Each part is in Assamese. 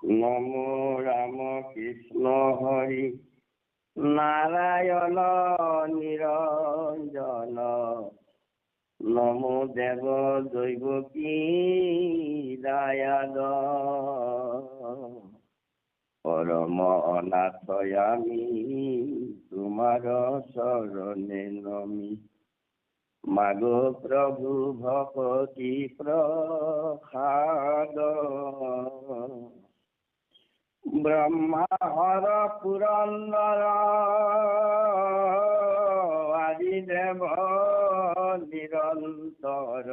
নমো রাম কৃষ্ণ হরি নারায়ণ নিরঞ্জন নমো দেব দৈবকী দয়াদ পরম অনাথ আমি তোমার শরণে নমি মাগো প্রভু ভকতি প্রসাদ ব্রহ্মা হর পুরন্দর আদিদেব নিরন্তর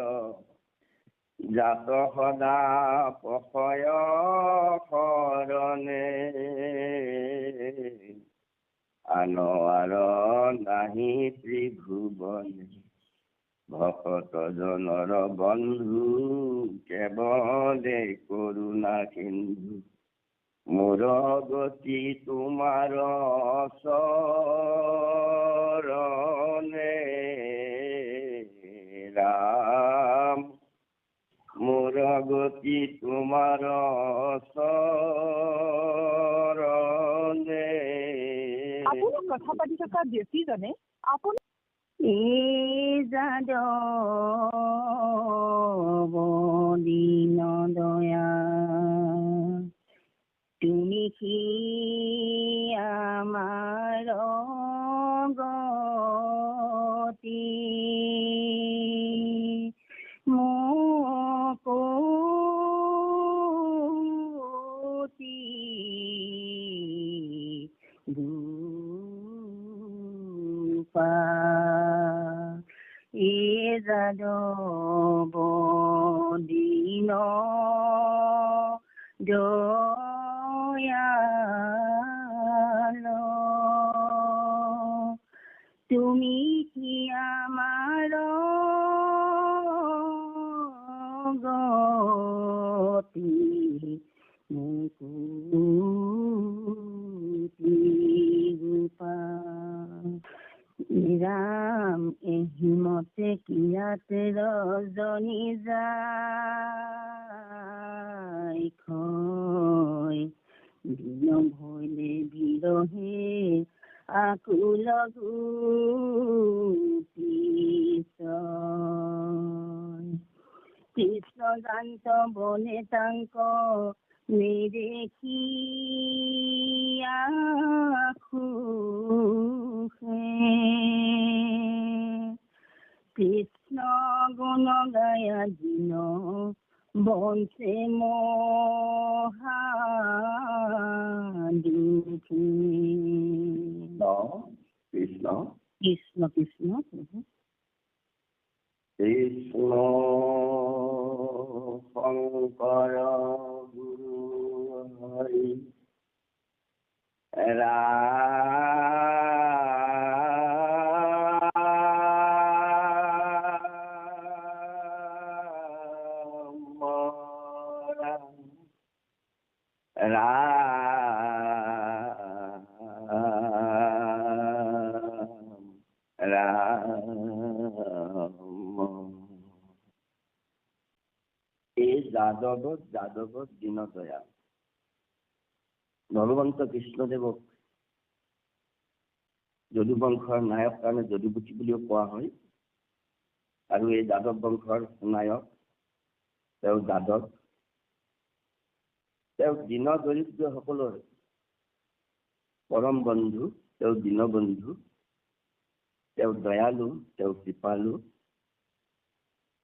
জাত সদা পশয় শৰণে আনৰ নাহি ত্ৰিভুৱনে ভকত জনৰ বন্ধু কেৱলে কৰুণা সিন্ধু মোৰ গতি তোমাৰ চৰণে ৰাম মোৰ গতি তোমাৰ চৰণে। আপুনি কথা পাতি থকা ব্যক্তিজনে আপুনি দীন দয়া তুমি কি আমাৰ গতি মুকতি দুপা যাদৱ দীন দয়াল তুমি কি আমাৰ গতি মুকুতি ৰূপা ৰাম এহিমতে কিয়াতে ৰজনী যায় দিন ভৈলে বিৰহে আকুল কৃষ্ণ জান্ত বনে তাঙ্ক নিদেখি কৃষ্ণ গুণ গায়া দিন বংশে মহা দুখী। কৃষ্ণ কৃষ্ণ কৃষ্ণ কৃষ্ণ শংকৰ গুৰু হৰি যাদৱ দীন দয়াল ভগৱন্ত কৃষ্ণদেৱক যদু বংশৰ নায়ক কাৰণে যদুবতী বুলিও কোৱা হয় আৰু এই যাদৱ বংশৰ নায়ক তেওঁ যাদৱ। তেওঁ দীন দৰিদ্ৰ সকলৰ পৰম বন্ধু, তেওঁ দীনবন্ধু, তেওঁ দয়ালু, তেওঁ কৃপালু।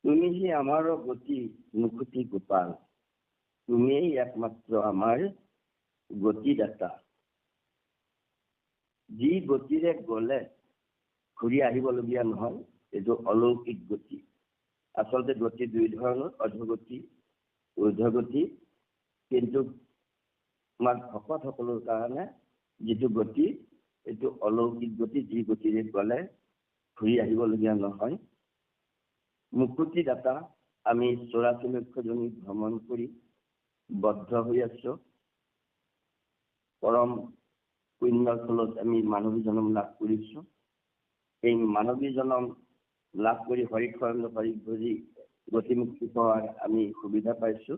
তুমি যে আমাৰ গতি মুকুতি গোপাল, তুমিয়েই একমাত্ৰ আমাৰ গতিদাতা। যি গতিৰে গলে ঘূৰি আহিবলগীয়া নহয়, এইটো অলৌকিক গতি। আচলতে গতি দুই ধৰণৰ, অধোগতি ঊৰ্ধ্বগতি। কিন্তু আমাৰ ভকতসকলৰ কাৰণে যিটো গতি এইটো অলৌকিক গতি, যি গতিৰে গলে ঘূৰি আহিবলগীয়া নহয়। মুকুতি দাতা। আমি 84 লক্ষ জনী ভ্ৰমণ কৰি বদ্ধ হৈ আছো। পৰম পুণ্যৰ ফলত আমি মানৱী জন্ম লাভ কৰিছো। এই মানৱী জন্ম লাভ কৰি হৰিশৰণ হৰি ভজি গতিমুক্তি পোৱাৰ আমি সুবিধা পাইছো।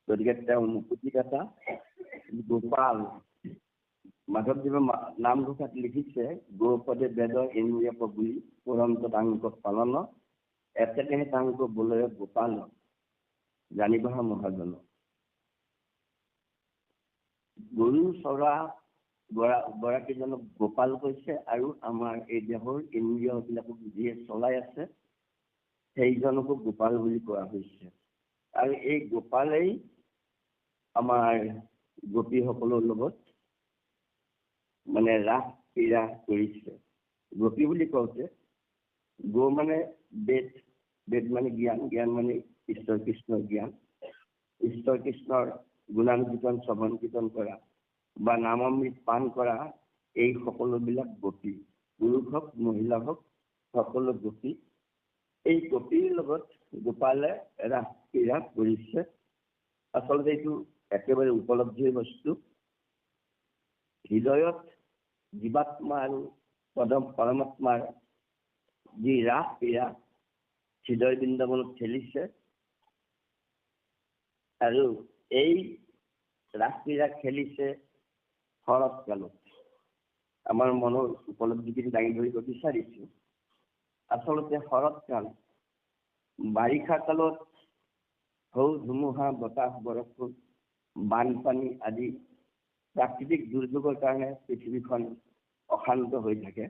গতিকে তেওঁ মুকুতি দাতা, গোপাল মাধৱদেৱে নামঘোষাত লিখিছে গৌপদে বেদ ইন্দ্ৰিয় বুলি পুৰন্ত তাংক পালন এতেকেহে তাংক বোলে গোপাল জানিবহা মহাজন। গৰু চৰা গৰাকীজনক গোপাল কৈছে আৰু আমাৰ এই দেহৰ ইন্দ্ৰিয়বিলাকক যিয়ে চলাই আছে সেইজনকো গোপাল বুলি কোৱা হৈছে। আৰু এই গোপালেই আমাৰ গোপীসকলৰ লগত মানে ৰাস ক্ৰীড়া কৰিছে। গোপী বুলি কওঁতে গো মানে বেদ, বেদ মানে জ্ঞান, জ্ঞান মানে ঈশ্বৰ কৃষ্ণৰ জ্ঞান, ঈশ্বৰ কৃষ্ণৰ গুণানুকীৰ্তন শ্ৰৱণ কীৰ্তন কৰা বা নামামৃত পান কৰা এই সকলোবিলাক গোপী। পুৰুষ হওক মহিলা হওক সকলো গোপী। এই গোপীৰ লগত গোপালে ৰাস ক্ৰীড়া কৰিছে। আচলতে এইটো একেবাৰে উপলব্ধিৰ বস্তু। হৃদয়ত জীৱাত্মা আৰু পৰমাত্মাৰ যি ৰাস ক্ৰীড়া হৃদয় বৃন্দাবনত খেলিছে আৰু এই ৰাস ক্ৰীড়া খেলিছে শৰৎ কালত। আমাৰ মনৰ উপলব্ধিখিনি দাঙি ধৰিব বিচাৰিছো। আচলতে শৰৎ কাল বাৰিষা কালত ঢৌ ধুমুহা বতাহ বৰষুণ বানপানী আদি প্ৰাকৃতিক দুৰ্যোগৰ কাৰণে পৃথিৱীখন অশান্ত হৈ থাকে।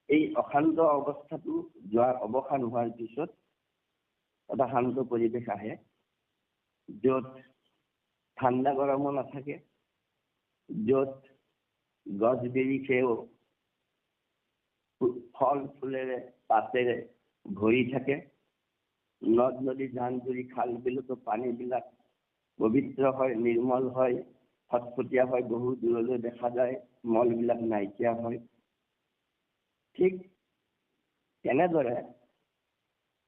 এই অশান্ত অৱস্থাটো যোৱাৰ অৱসান হোৱাৰ পিছত এটা শান্ত পৰিৱেশ আহে, য'ত ঠাণ্ডা গৰমো নাথাকে, য'ত গছ বিৰিখেও ফল ফুলেৰে পাতেৰে ভৰি থাকে, নদ নদী জান জুৰি খাল বিলতো পানীবিলাক পবিত্ৰ হয়, নিৰ্মল হয়, ফটফটীয়া হয়, বহু দূৰলৈ দেখা যায়, মলবিলাক নাইকিয়া হয়। ঠিক তেনেদৰে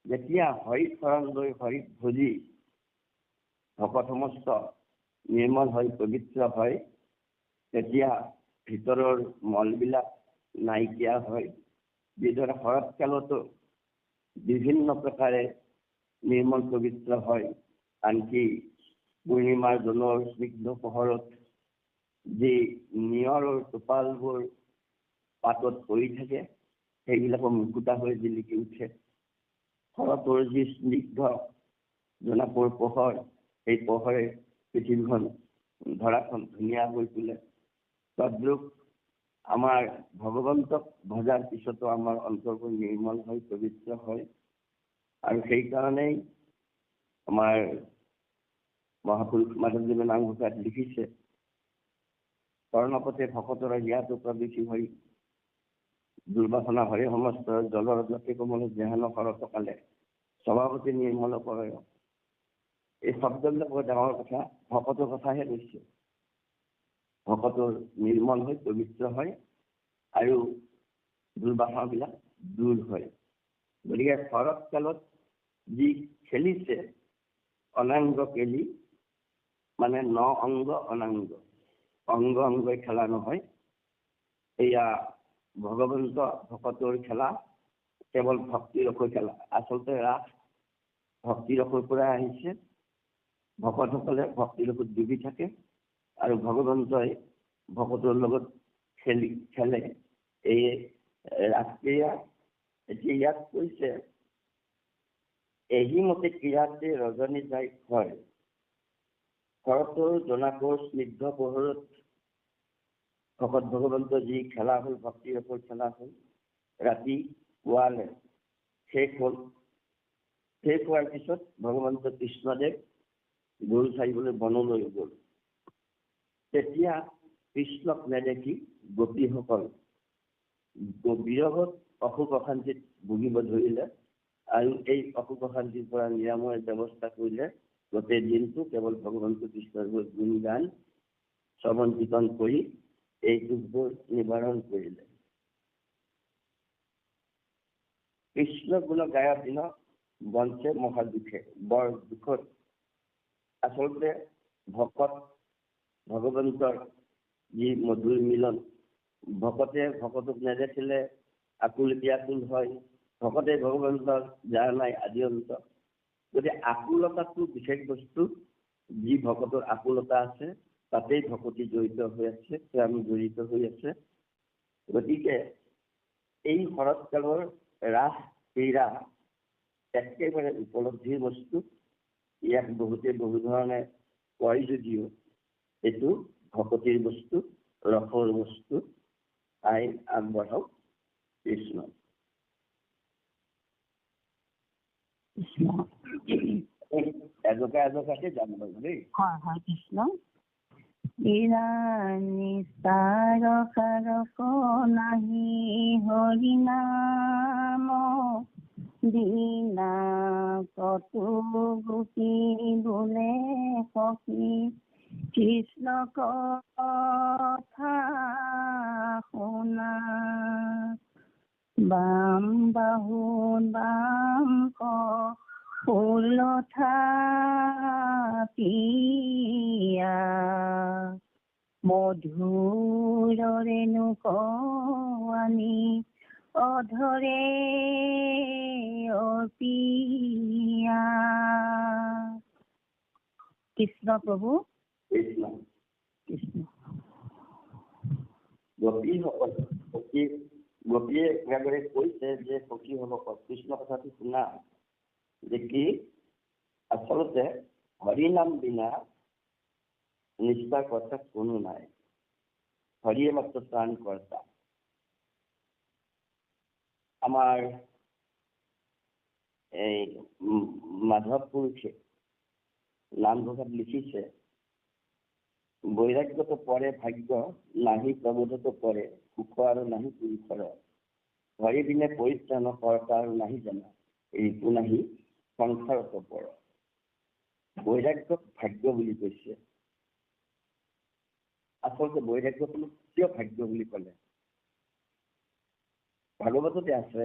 যেতিয়া হৰিত শৰণ লৈ হৰিত ভজি ভকত সমস্ত নিৰ্মল হয়, পবিত্ৰ হয়, তেতিয়া ভিতৰৰ মলবিলাক নাইকিয়া হয়। যিদৰে শৰৎ কালতো বিভিন্ন প্ৰকাৰে নিৰ্মল পবিত্ৰ হয়। আনকি পূৰ্ণিমাৰ জোনৰ স্নিগ্ধ পোহৰত যি নিয়ৰৰ টোপালবোৰ পাতত পৰি থাকে সেইবিলাকৰ মুকুতা হৈ জিলিকি উঠে। শৰতৰ যি স্নিগ্ধ জোনাকৰ পোহৰ, সেই পোহৰে পৃথিৱীখন ধৰাখন ধুনীয়া হৈ তোলে। তদ্ৰূপ আমাৰ ভগৱন্তক ভজাৰ পিছতো আমাৰ অন্তৰবোৰ নিৰ্মল হয়, পবিত্ৰ হয়। আৰু সেইকাৰণেই আমাৰ মহাপুৰুষ মাধৱদেৱে নামঘোষাত লিখিছে কৰ্ণপথে ভকতৰ জ্ঞাত প্ৰবেশী হৈ দুৰ্বাসনা হৰে সমস্ত জলৰ জাতি কমল জেহান শৰৎ কালে স্বভাৱতে নিৰ্মল কৰে। এই শব্দবিলাক বৰ ডাঙৰ কথা, ভকতৰ কথাহে কৈছে। ভকতৰ নিৰ্মল হয়, পবিত্ৰ হয় আৰু দুৰ্বাসনাবিলাক দূৰ হয়। গতিকে শৰৎ কালত যি খেলিছে অনাংগ কেলি মানে ন অংগ অনাংগ, অংগ অংগই খেলা নহয়। এয়া ভগৱন্ত ভকতৰ খেলা, কেৱল ভক্তিৰসৰ খেলা। আচলতে ৰাস ভক্তিৰসৰ পৰা আহিছে। ভকতসকলে ভক্তিৰসত ডুবি থাকে আৰু ভগৱন্তই ভকতৰ লগত খেলে এই ৰাস ক্ৰীড়া। এতিয়া ইয়াত কৈছে এহি মতে ক্ৰীড়াতে ৰজনী যায় হয়। শৰতৰ জোনাকৰ স্নিগ্ধ পোহৰত ভকত ভগৱন্ত যি খেলা হ'ল, ভক্তিৰসৰ খেলা হ'ল, ৰাতি পুৱালে শেষ হ'ল। শেষ হোৱাৰ পিছত ভগৱন্ত কৃষ্ণদেৱ গৰু চাৰিবলৈ বনলৈ গ'ল। তেতিয়া কৃষ্ণক নেদেখি গোপীসকল বিৰহত অসুখ অশান্তিত ভুগিব ধৰিলে আৰু এই অসুখ অশান্তিৰ পৰা নিৰাময়ৰ ব্যৱস্থা কৰিলে। গোটেই দিনটো কেৱল ভগৱন্ত কৃষ্ণৰ গুণগান শ্ৰৱণ কীৰ্তন কৰি এই দুখবোৰ নিবাৰণ কৰিলে। কৃষ্ণ গুণ গায়ৰ দিন বঞ্চে মহা দুখে, বৰ দুখত। আচলতে ভকত ভগৱন্তৰ যি মধুৰ মিলন, ভকতে ভকতক নেদেখিলে আকুল ব্যাকুল হয়, ভকতে ভগৱন্তৰ যাৰ নাই আদি অন্ত। গতিকে আকুলতাটো বিশেষ বস্তু। যি ভকতৰ আকুলতা আছে তাতেই ভকতি জড়িত হৈ আছে, প্ৰেম জড়িত হৈ আছে। গতিকে এই শৰৎকালৰ ৰাস ক্ৰীড়া একেবাৰে উপলব্ধিৰ বস্তু। ইয়াক বহুতে বহু ধৰণে কয় যদিও এইটো ভকতিৰ বস্তু, ৰসৰ বস্তু। আইন আগবঢ়াওক কৃষ্ণ। এজকাকে যাম বাৰু দেই। হয় হয় কৃষ্ণ। নিস্তাৰ কাৰক নাহি হৰি নাম, বিনা কতু গোপী বোলে সখী, কৃষ্ণ কথা শুনা। বাম বাহু বাম ফুলথা পিয়া, মধুৰ ৰেণু কণী অধৰে অপিয়া। কৃষ্ণ প্ৰভু। কৃষ্ণ। কৃষ্ণ। গোপীয়ে এনেদৰে কৈছে যে সখীসকল কৃষ্ণ কথাটো শুনা, যে কি আচলতে হৰিনাম বিনা নিষ্ঠাৰ কথা কোনো নাই। হৰিয়ে মাত্ৰ প্ৰাণ কৰ্তা। আমাৰ এই মাধৱ পুৰুষে নামঘোষাত লিখিছে, বৈৰাগ্যত পৰে ভাগ্য, নাহি প্ৰবোধত পৰে সুখ আৰু নাহি পুৰুষৰ। হৰি বিনে পৰিত্ৰাণ কৰ্তা আৰু নাহি জানা, ঋতু নাহি সংসাৰত পৰ। বৈৰাগ্যক ভাগ্য বুলি কৈছে। আচলতে বৈৰাগ্যটো কিয় ভাগ্য বুলি ক'লে? ভাগৱততে আছে,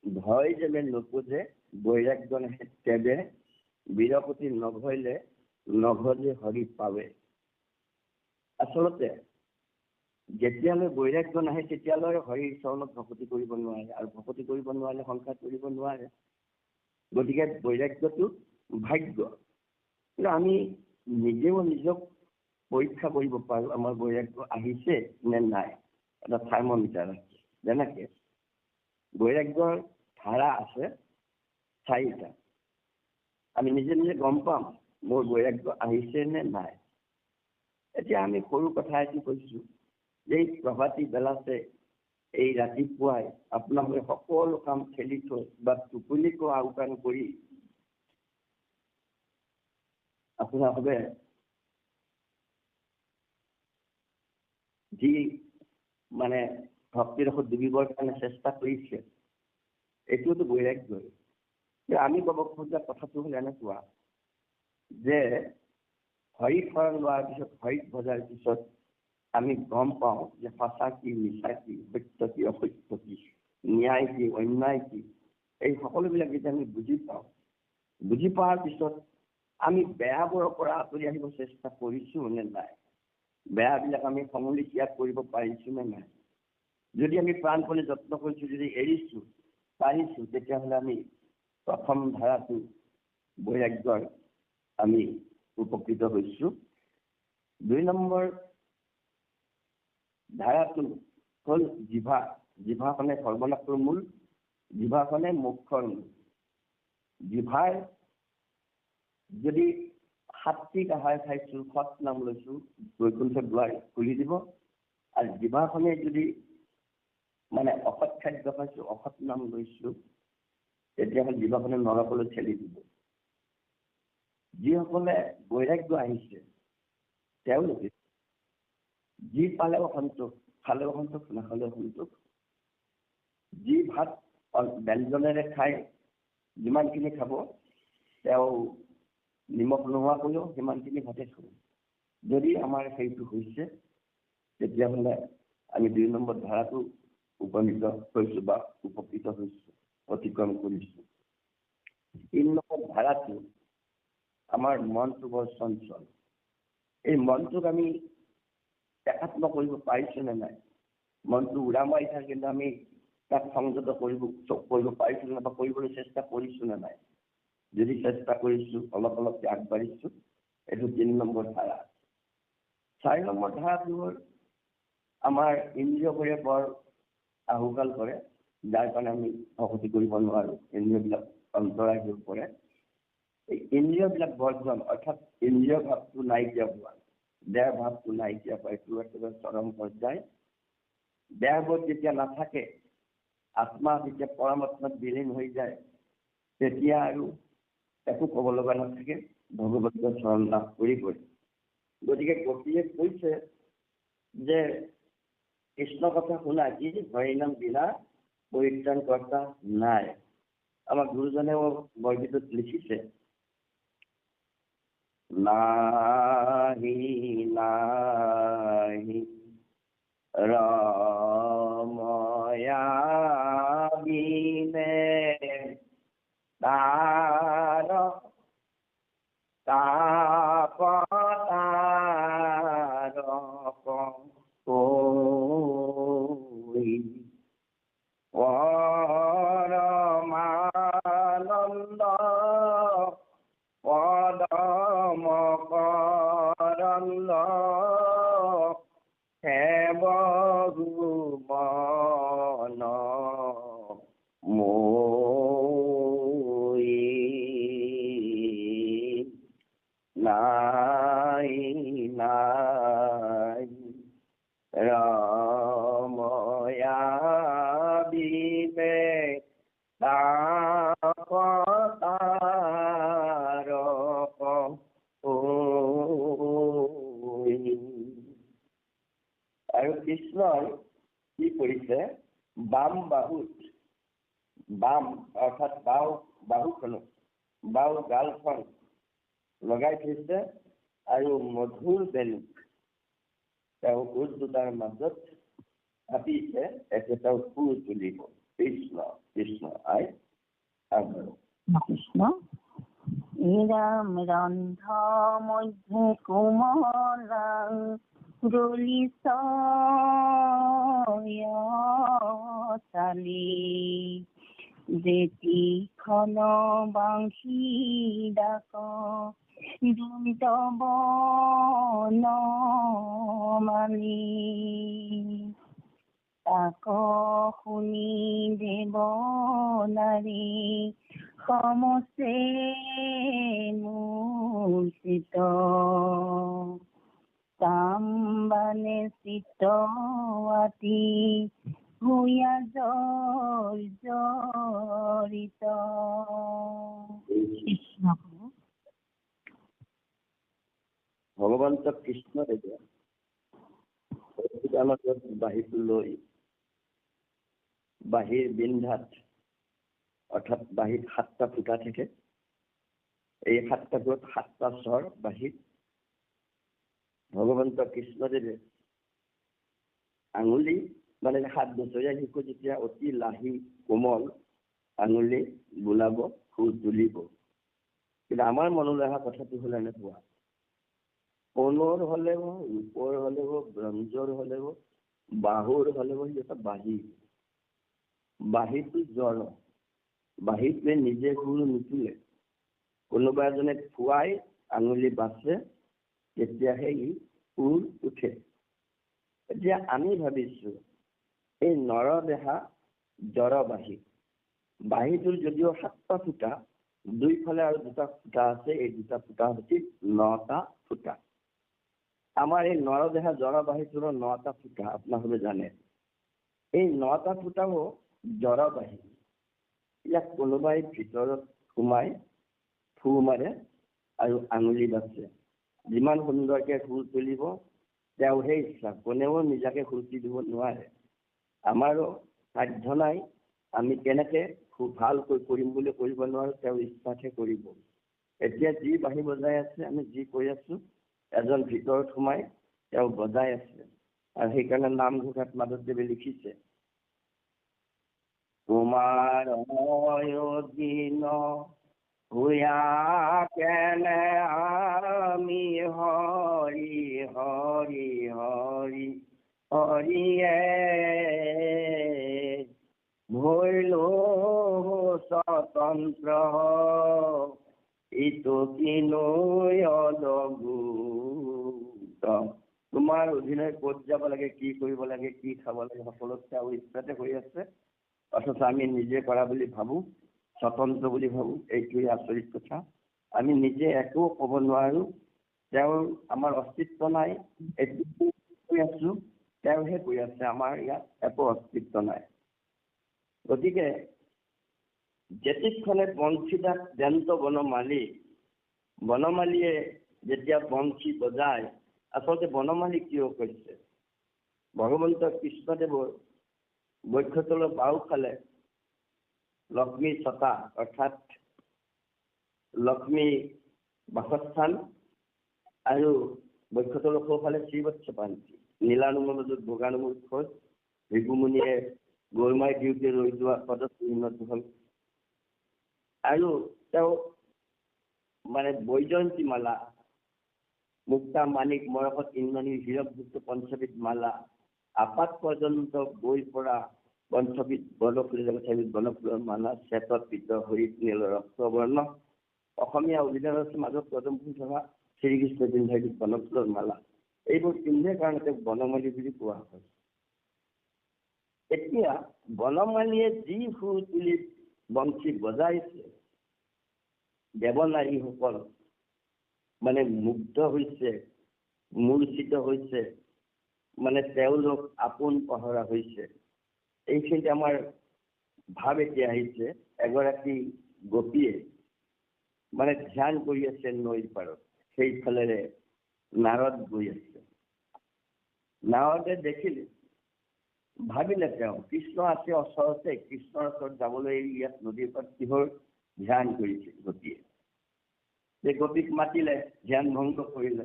ভয় যেনে নোপোজে বৈৰাগ্য নাহে তেবে, বীৰপতি নভয়লে নভজে হৰি পাৱে। আচলতে যেতিয়ালৈ বৈৰাগ্য নাহে তেতিয়ালৈ হৰিৰ চৰণত ভকতি কৰিব নোৱাৰে, আৰু ভকতি কৰিব নোৱাৰিলে সংসাৰ কৰিব নোৱাৰে। গতিকে বৈৰাগ্যটো ভাগ্য। কিন্তু আমি নিজেও নিজক পৰীক্ষা কৰিব পাৰোঁ, আমাৰ বৈৰাগ্য আহিছে নে নাই। এটা থাৰ্মমিটাৰ আছে। যেনেকে বৈৰাগ্যৰ ধাৰা আছে 4টা। আমি নিজে নিজে গম পাম মোৰ বৈৰাগ্য আহিছে নে নাই। এতিয়া আমি সৰু কথা এটি কৈছোঁ, যে এই প্ৰভাতী বেলাতে এই ৰাতিপুৱাই আপোনালোকে সকলো কাম ঠেলি থৈ বা টোপনিকো আওকাণ কৰি আপোনালোকে যি মানে ভক্তিৰসত ডুবিবৰ কাৰণে চেষ্টা কৰিছে, এইটোতো বৈৰাগ্যই। আমি ক'ব খোজা কথাটো হ'ল এনেকুৱা, যে হৰিক শৰণ লোৱাৰ পিছত, হৰিক ভজাৰ পিছত আমি গম পাওঁ যে সঁচা কি, মিছা কি, সত্য কি, অসত্য কি, ন্যায় কি, অন্যায় কি, এই সকলোবিলাক যেতিয়া আমি বুজি পাওঁ, বুজি পোৱাৰ পিছত আমি বেয়াবোৰৰ পৰা আঁতৰি আহিব চেষ্টা কৰিছোঁ নে নাই, বেয়াবিলাক আমি সমূলি ত্যাগ কৰিব পাৰিছোঁ নে নাই। যদি আমি প্ৰাণপণে যত্ন কৰিছোঁ, যদি এৰিছোঁ পাৰিছোঁ, তেতিয়াহ'লে আমি প্ৰথম ধাৰাটো বৈৰাগ্যৰ আমি উপকৃত হৈছোঁ। 2 নম্বৰ ধাৰাটো হ'ল জিভা। জিভাখনে সৰ্বনাশৰ মূল, জিভাখনে মোক্ষৰ মূল। জিভাৰ যদি সাত্বিক আহাৰ খাইছোঁ, সৎ নাম লৈছোঁ, বৈকুণ্ঠ দুৱাৰ খুলি দিব। আৰু জিভাখনে যদি মানে অসৎ খাদ্য খাইছোঁ, অসৎ নাম লৈছোঁ, তেতিয়াহ'লে জিভাখনে নৰকলৈ ঠেলি দিব। যিসকলে বৈৰাগ্য আহিছে তেওঁলোকে যি পালেও সন্তোষ, খালেও সন্তোষ, নাখালেও সন্তোষ। যি ভাত ব্যঞ্জনেৰে খাই যিমানখিনি খাব, তেওঁ নিমখ নোহোৱাকৈও সিমানখিনি ভাতে খাব। যদি আমাৰ সেইটো হৈছে, তেতিয়াহ'লে আমি 2 নম্বৰ ধাৰাটো উপনীত হৈছোঁ বা উপকৃত হৈছোঁ, অতিক্ৰম কৰিছোঁ। 3 নম্বৰ ধাৰাটো আমাৰ মনটো বৰ চঞ্চল। এই মনটোক আমি একাত্ম কৰিব পাৰিছোঁ নে নাই। মনটো উৰা মাৰি থাকে, কিন্তু আমি তাক সংযত কৰিব পাৰিছোঁ নে, বা কৰিবলৈ চেষ্টা কৰিছোঁ নে নাই। যদি চেষ্টা কৰিছোঁ, অলপ অলপকৈ আগবাঢ়িছোঁ, এইটো 3 নম্বৰ ধাৰা। 4 নম্বৰ ধাৰাটো হ'ল আমাৰ ইন্দ্ৰিয়বোৰে বৰ আহুকাল কৰে, যাৰ কাৰণে আমি ভক্তি কৰিব নোৱাৰোঁ। ইন্দ্ৰিয়বিলাক অন্তৰায় হৈ পৰে। এই ইন্দ্ৰিয়বিলাক বৰ্জন, অৰ্থাৎ ইন্দ্ৰিয় ভাৱটো নাইকিয়া হোৱা, দেহ ভাৱটো নাইকিয়া হোৱা, এইটো একেবাৰে চৰম পৰ্যায়। দেহবোধ যেতিয়া নাথাকে, আত্মা যেতিয়া পৰমাত্মাত বিলীন হৈ যায়, তেতিয়া আৰু একো ক'ব লগা নাথাকে, ভগৱতৰ চৰণ লাভ কৰিবই। গতিকে গোপীয়ে কৈছে যে কৃষ্ণ কথা শুনা কি হৰিনাম বিনা পৰিত্ৰাণ কৰ্তা নাই। আমাৰ গুৰুজনেও বৰগীতত লিখিছে, নাহি নাহি ৰময়া বিনে তাৰ তাপতাৰ পৰমানন্দ পদম কৰন্দ হেব ভুবন নাই নাই ৰময়া বিবে তাপতাৰ আৰু কৃষ্ণই কি কৰিছে, বাম বাহুত, বাম অৰ্থাৎ বাহুখনত, বাও গালখন লগাই থৈছে আৰু মধুৰ বেলুক তেওঁ ওঠ দুটাৰ মাজত ভাবিছে একেটাও ফুল তুলিব। কৃষ্ণ কৃষ্ণ আই কৃষ্ণ ইৰাম ৰন্ধ মধ্যে কোমলাং চালি যেতি খন বাংশী ডাক দুন্তবন মালি তাক শুনি দেৱ নাৰী সমচে মূৰ্ছিত কামবানে চিত আতি ভূঞা জড়িত। ভগৱন্ত কৃষ্ণদেৱে বাঁহীটো লৈ বাঁহীৰ বিন্ধাত, অৰ্থাৎ বাঁহীত 7টা ফুটা থাকে, এই 7টাটোত 7টা স্বৰ বাঁহীত। ভগৱন্ত কৃষ্ণদেৱে আঙুলি মানে 7 বছৰীয়া শিশু যেতিয়া অতি লাহি কোমল আঙুলি বোলাব, সুৰ তুলিব। কিন্তু আমাৰ মনলৈ অহা কথাটো হ'ল এনেকুৱা, সোণৰ হলেও, ৰূপৰ হলেও, ব্ৰঞ্জৰ হলেও, বাহুৰ হলেও সিহঁতৰ বাঁহী। বাঁহীটো জড়, বাঁহীটোৱে নিজে সুৰ নুতুলে। কোনোবা এজনে খুৱাই আঙুলি বাছে, তেতিয়াহে ই সুৰ উঠে। এতিয়া আমি ভাবিছো এই নৰদেহা জড় বাঁহী, বাঁহীটোৰ যদিও 7টা ফুটা, দুইফালে আৰু 2টা ফুটা আছে, এই 2টা ফুটা হৈছে 9টা ফুটা। আমাৰ এই নৰদেহা জড় বাঁহীটোৰ 9টা ফুটা আপোনালোকে জানে। এই 9টা ফুটাও জড় বাঁহী। ইয়াক কোনোবাই ভিতৰত সোমাই ফু মাৰে আৰু আঙুলি বাছে। যিমান সুন্দৰকে সুৰ তুলিব তেওঁহে ইচ্ছা, কোনেও নিজাকে সুৰটি দিব নোৱাৰে। আমাৰো সাধ্য নাই, আমি কেনেকে খুব ভালকৈ কৰিম বুলি কৰিব নোৱাৰো, তেওঁ ইচ্ছাতহে কৰিব। এতিয়া যি বাঁহী বজাই আছে, আমি যি কৈ আছো, এজন ভিতৰত সোমাই তেওঁ বজাই আছে। আৰু সেইকাৰণে নামঘোষাত মাধৱদেৱে লিখিছে, তোমাৰ দিন হুয়া কেনে আমি হৰি হৰি হৰি হৰিয়ে ভৈলো স্বতন্ত্ৰ ইটো কিনো অলগুত। আমাৰ অধীনে ক'ত যাব লাগে, কি কৰিব লাগে, কি খাব লাগে, সকলো তেওঁ ইচ্ছাতে হৈ আছে। অথচ আমি নিজে কৰা বুলি ভাবোঁ, স্বতন্ত্ৰ বুলি ভাবোঁ। এইটোৱে আচৰিত কথা। আমি নিজে একো ক'ব নোৱাৰোঁ। তেওঁৰ আমাৰ অস্তিত্ব নাই, এইটো কৈ আছোঁ, তেওঁহে কৈ আছে আমাৰ ইয়াত একো অস্তিত্ব নাই। গতিকে যেতিক্ষণে বঞ্চিতাত দেন্ত বনমালী, বনমালীয়ে যেতিয়া বঞ্চি বজায়, আচলতে বনমালী কিয় কৈছে? ভগৱন্ত কৃষ্ণদেৱৰ বক্ষতলৰ বাওঁফালে লক্ষ্মী ছটা, অৰ্থাৎ লক্ষ্মী বাসস্থান, আৰু বক্ষতলৰ সোঁফালে শ্ৰীবৎস পাঞ্চি, নীলানুমৰ মাজত বগানুমৰ খোজ, ভৃগুমুনিয়ে গৰমাই দিওঁতে ৰৈ যোৱা পদত উন্নত হ'ল। আৰু তেওঁ মানে বৈজয়ন্তী মালা, মুক্তা মাণিক মৰকত ইন্দ্ৰণী হীৰকযুক্ত পঞ্চবিধ মালা, আপাত পৰ্যন্ত বৈ পৰা পঞ্চবিধ বনফুলৰ বনফুলৰ মালা, শ্বেতত পিত হৰিত নীল ৰক্তবৰ্ণ, অসমীয়া অভিধানৰ মাজত পদম ফুল থকা শ্ৰীকৃষ্ণ পিন্ধাই বনফুলৰ মালা, এইবোৰ পিন্ধে কাৰণে তেওঁক বনমালী বুলি কোৱা হয়। এতিয়া বনমালীয়ে যি সুৰ তুলি বঞ্চি বজাইছে, দেৱনাৰীসকল মানে মুগ্ধ হৈছে, মূৰ্ছিত হৈছে, মানে তেওঁলোক আপোন পাহৰা হৈছে। এইখিনিতে আমাৰ ভাৱ এতিয়া আহিছে, এগৰাকী গোপীয়ে মানে ধ্যান কৰি আছে নৈৰ পাৰত, সেইফালেৰে নাৰদ গৈ আছে। নাৰদে দেখিলে, ভাবিলে তেওঁ কৃষ্ণ আছে ওচৰতে, কৃষ্ণৰ ওচৰত যাবলৈ ইয়াত নদীৰ পাৰত কিহৰ ধ্যান কৰিছে গোপীয়ে। সেই গোপীক মাতিলে, ধ্যান ভংগ কৰিলে,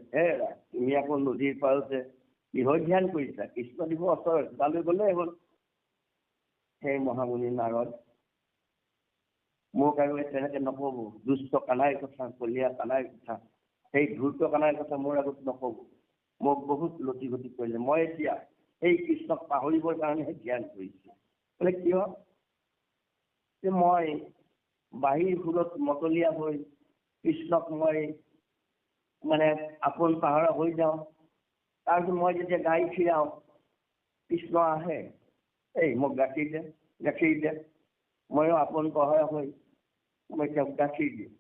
তুমি আকৌ নদীৰ পাৰতে কিহৰ ধ্যান কৰিছা? কৃষ্ণ দিব ওচৰত, তালৈ গ'লেই হ'ল। সেই মহামুনি নাৰদ, মোক আৰু তেনেকে নক'ব, দুষ্ট কানাইৰ কথা, কলীয়া কানাইৰ কথা, সেই ধূৰ্ত কানাইৰ কথা মোৰ আগত নক'ব। মোক বহুত লটি ঘটি কৰিলে। মই এতিয়া সেই কৃষ্ণক পাহৰিবৰ কাৰণেহে ধ্যান কৰিছোঁ। বোলে কিয়? যে মই বাহিৰ সুৰত মতলীয়া হৈ কৃষ্ণক মই মানে আপোন পাহৰা হৈ যাওঁ। তাৰপিছত মই যেতিয়া গাই ফিৰাওঁ, কৃষ্ণ আহে, এই মোক গাখীৰ দে, গাখীৰ দে। ময়ো আপোন পাহৰা হৈ মই তেওঁক গাখীৰ দিওঁ।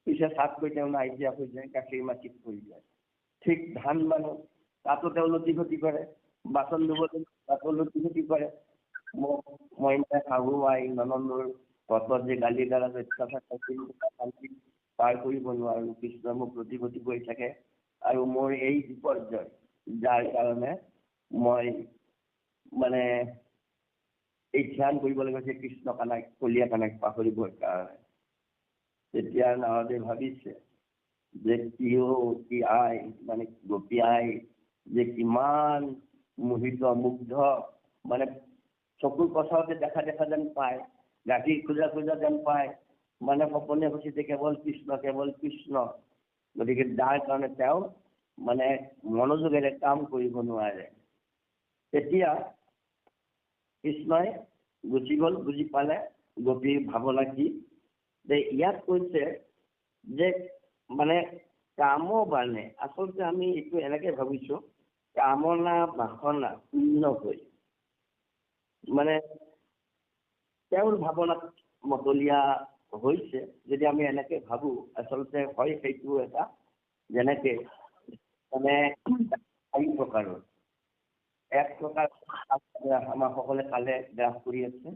পিছে চাতকৈ তেওঁ নাইকিয়া হৈ যায়, গাখীৰ মাটিত পৰি যায়। ঠিক ধান মানুহ, তাতো তেওঁ লটি ঘটি কৰে, বাচন ধুব তাতো লটি ঘটি কৰে। মই শাহু আই ননন্দৰ পথত যে গালি গালা পাৰ কৰিব নোৱাৰো, কৃষ্ণ মোক লটি ঘটি গৈ থাকে। আৰু মোৰ এই বিপৰ্যয়, যাৰ কাৰণে মই মানে এই ধ্যান কৰিব লগা হৈছে কৃষ্ণ কানাইক, কলীয়া কানাইক পাহৰিবৰ কাৰণে। তেতিয়া নাৰদে ভাবিছে যে কি আই, মানে গোপী আই যে কিমান মোহিত মুগ্ধ, মানে চকুৰ পচাৰতে দেখা দেখা যেন পায়, গাখীৰ খোজা খোজা যেন পায়, মানে সপোনে সচিতে কেৱল কৃষ্ণ, কেৱল কৃষ্ণ। গতিকে যাৰ কাৰণে তেওঁ মানে মনোযোগেৰে কাম কৰিব নোৱাৰে। তেতিয়া কৃষ্ণই গুচি গ'ল, বুজি পালে গোপীৰ ভাৱনা কি। ইয়াত কৈছে যে মানে কামো বানে, আচলতে আমি এইটো এনেকে ভাবিছো, কামনা বাসনা শূন্য হৈ মানে তেওঁৰ ভাৱনাত মতলীয়া হৈছে। যদি আমি এনেকে ভাবো, আচলতে হয় সেইটো এটা যেনেকে মানে 4 প্ৰকাৰৰ। এক প্ৰকাৰ আমাৰ সকলে কালে গ্ৰাস কৰি আছে,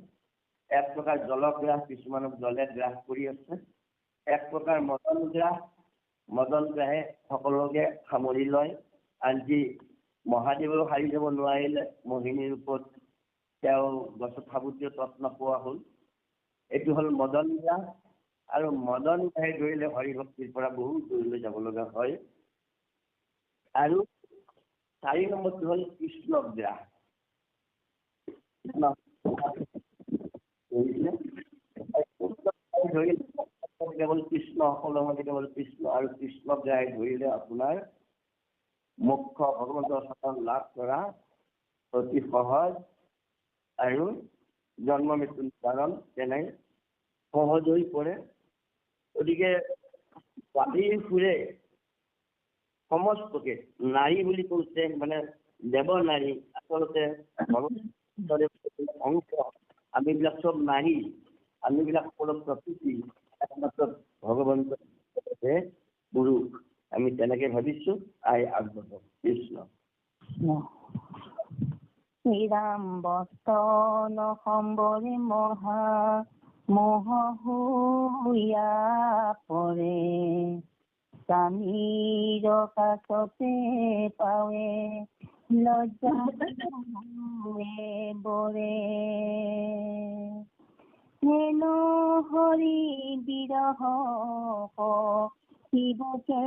এক প্ৰকাৰ জলগ্ৰাস, কিছুমানক জলে গ্ৰাস কৰি আছে, এক প্ৰকাৰ মদন গ্ৰাস, মদন গ্ৰাহে সকলোকে সামৰি লয়। আনকি মহাদেৱেও হাৰি যাব নোৱাৰিলে, মোহিনীৰ ৰূপত তেওঁ গছত সাৱতীয় তত্ন পোৱা হ'ল। এইটো হ'ল মদন গ্ৰাস। আৰু মদন গ্ৰাহে ধৰিলে হৰিভক্তিৰ পৰা বহুত দূৰলৈ যাব লগা হয়। আৰু 4 নম্বৰটো হ'ল কৃষ্ণ গ্ৰাস। কেৱল কৃষ্ণ, সকলোৰে মতে কেৱল কৃষ্ণ। আৰু কৃষ্ণ গ্ৰাহে ধৰিলে আপোনাৰ মুখ্য ভগৱন্তৰ শাসন লাভ কৰা অতি সহজ আৰু জন্ম মৃত্যু নিবাৰণ তেনে সহজ হৈ পৰে। গতিকে বাহিৰ সুৰে সমস্তকে নাৰী বুলি কৈছে, মানে দেৱ নাৰী, আচলতে ভগৱানৰ অংশ। আমিবিলাক চব নাৰী, আমিবিলাক সকলো প্ৰকৃতি, একমাত্ৰ ভগৱন্তৰ পুৰুষ। আমি তেনেকে ভাবিছো। আগবাঢ়ো। কৃষ্ণ। শ্ৰীৰাম বস্তন সম্বৰে মহা মোহ হুইয়া পৰে, স্বামীৰ কাষতে পাৱে লজ্জা বৰে। হেনো হৰি বিৰহ শিৱকে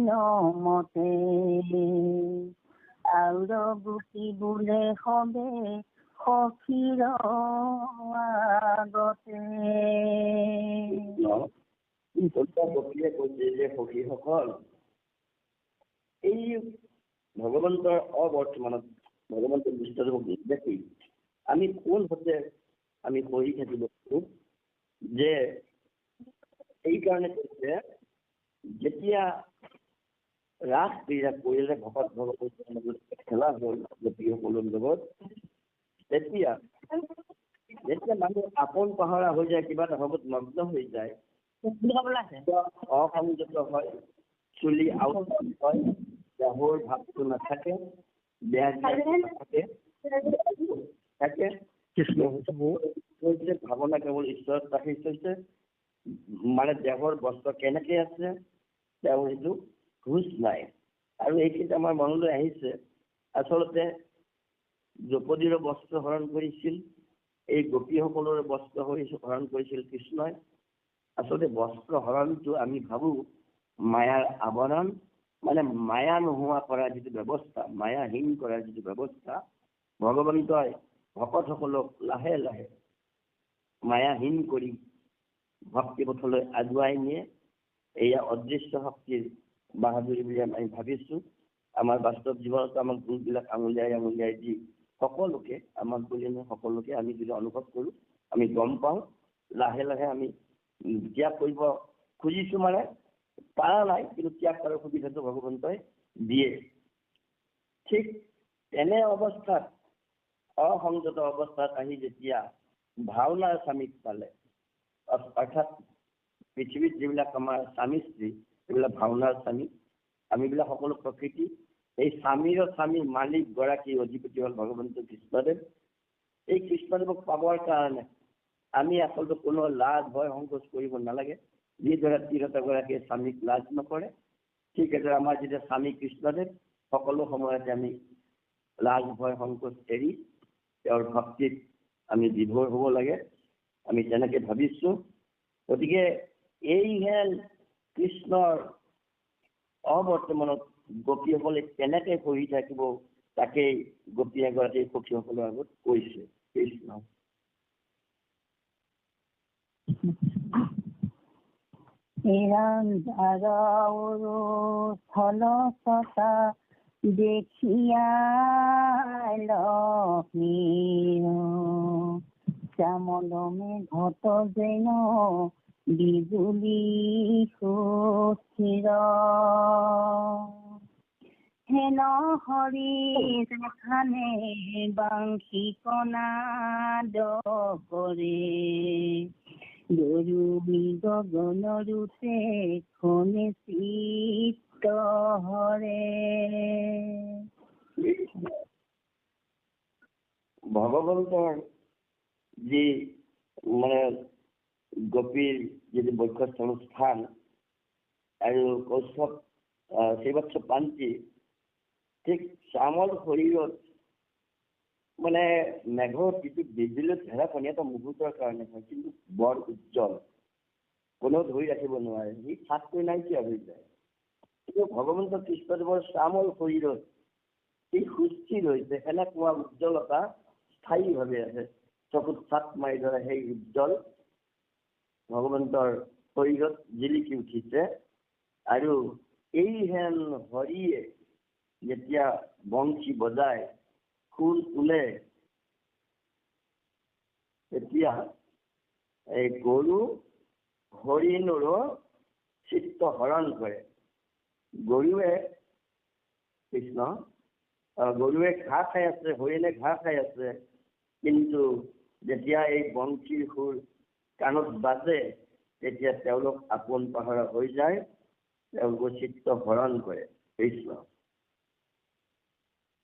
নমতে, আউৰ গুটি বোলে সবে সখীৰ আগতে। কৈছে যে সখীসকল, এই ভগৱন্তৰ অবৰ্তমানত ভগৱন্তৰ বিষ্ণুদেৱক দেখি আমি কোন হতে আমি কৰি থাকিব যে এই কাৰণে কৈছে, যেতিয়া ৰাস ক্ৰীড়া কৰিলে ভকত ভগৱন্তৰ খেলা হ'ল গোপীসকলৰ লগত, তেতিয়া মানুহ আপোন পাহৰা হৈ যায়, কিবা এটা ভাৱত মগ্ন হৈ যায়, অসংযত হয়, চুলি আউট হয়, দেহৰ ভাৱটো নাথাকে, থাকে ভাৱনা কেৱল ঈশ্বৰত ৰাখি থৈছে। মানে দেহৰ বস্ত্ৰ কেনেকে আছে তেওঁৰ সেইটো হুঁচ নাই। আৰু এইখিনি আমাৰ মনলৈ আহিছে, আচলতে দ্ৰৌপদীৰ বস্ত্ৰ হৰণ কৰিছিল, এই গোপীসকলৰ বস্ত্ৰ হৰণ কৰিছিল কৃষ্ণই। আচলতে বস্ত্ৰ হৰণটো আমি ভাবো মায়াৰ আৱৰণ, মানে মায়া নোহোৱা কৰাৰ যিটো ব্যৱস্থা, মায়াহীন কৰাৰ যিটো ব্যৱস্থা, ভগৱন্তই ভকতসকলক লাহে লাহে মায়াহীন কৰি ভক্তি পথলৈ আগুৱাই নিয়ে। এয়া অদৃশ্য শক্তিৰ বাহাদুৰি বুলি আমি ভাবিছো। আমাৰ বাস্তৱ জীৱনত আমাক গুণবিলাক আঙুলিয়াই দি সকলোকে, আমাক বুলি সকলোকে আমি যদি অনুভৱ কৰো, আমি গম পাওঁ লাহে লাহে আমি ত্যাগ কৰিব খুজিছো, মানে পাৰা নাই, কিন্তু ত্যাগ কৰাৰ সুবিধাটো ভগৱন্তই দিয়ে। ঠিক তেনে অৱস্থাত, অসংযত অৱস্থাত আহি যেতিয়া ভাওনাৰ স্বামীক পালে, অৰ্থাৎ পৃথিৱীত যিবিলাক আমাৰ স্বামী স্ত্ৰী, এইবিলাক ভাওনাৰ স্বামী, আমিবিলাক সকলো প্ৰকৃতি। এই স্বামীৰ স্বামীৰ মালিক গৰাকী অধিপতি হ'ল ভগৱন্ত কৃষ্ণদেৱ। এই কৃষ্ণদেৱক পাবৰ কাৰণে আমি আচলতে কোনো লাজ ভয় সংকোচ কৰিব নালাগে। যিদৰে তিৰোতাগৰাকীয়ে স্বামীক লাজ নকৰে, ঠিক এদৰে আমাৰ যেতিয়া স্বামী কৃষ্ণদেৱ, সকলো সময়তে আমি লাজ ভয় সংকোচ এৰি তেওঁৰ ভক্তিত আমি বিভোৰ হ'ব লাগে। আমি তেনেকে ভাবিছো। গতিকে এইহেন কৃষ্ণৰ অবৰ্তমানত গোপীসকলে কেনেকে পঢ়ি থাকিব, তাকেই গোপী এগৰাকী সখীসকলৰ আগত কৈছে। কৃষ্ণ। স্থলতা দেখিয়া লক্ষ্মীৰ, শ্যামলমে ঘট যেন বিজুলি সুস্থিৰ। হেন হৰি খানে বাংশী কনাদ কৰে, গৰুবি গগনৰুতে খনে চিত্ত হৰে। ভগৱন্তৰ যি মানে গোপীৰ যিটো বক্ষস্থল স্থান আৰু কৌশৱ শ্ৰীবৎস পাঞ্চি, ঠিক শ্যামল শৰীৰত মানে মেঘৰ যিটো বিজুলীত ঢেৰেকনি এটা মুহূৰ্তৰ কাৰণে হয়, কিন্তু বৰ উজ্জ্বল, কোনেও ধৰি ৰাখিব নোৱাৰে, সি চাতকৈ নাইকিয়া হৈ যায়। কিন্তু ভগৱন্ত কৃষ্ণদেৱৰ শ্যামল শৰীৰত এই সুস্থিৰ হৈছে, এনেকুৱা উজ্জ্বলতা স্থায়ীভাৱে আছে, চকুত চাট মাৰি ধৰা সেই উজ্জ্বল ভগৱন্তৰ শৰীৰত জিলিকি উঠিছে। আৰু এইহেন হৰিয়ে যেতিয়া বংশী বজায়, খোল তোলে, তেতিয়া এই গৰু হৰিণৰো চিত্ত হৰণ কৰে। গৰুৱে কৃষ্ণ গৰুৱে ঘাঁহ খাই আছে, হৰিণে ঘাঁহ খাই আছে, কিন্তু যেতিয়া এই বংশীৰ সুৰ কাণত বাজে তেতিয়া তেওঁলোক আপোন পাহৰা হৈ যায়, তেওঁলোকৰ চিত্ত হৰণ কৰে। কৃষ্ণ